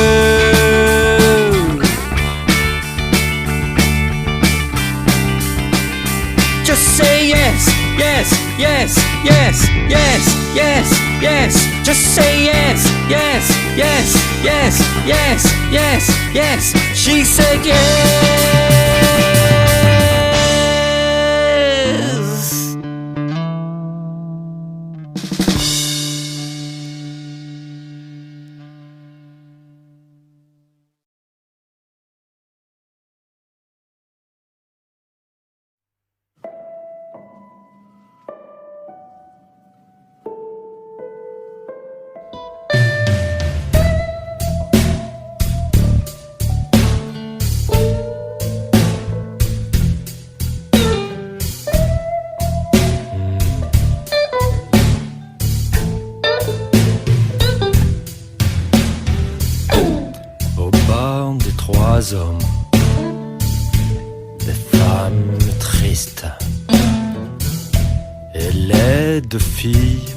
Just say yes, yes, yes, yes, yes, yes, yes. Just say yes, yes, yes, yes, yes, yes, yes. She said yes. Hommes, des femmes tristes et les deux filles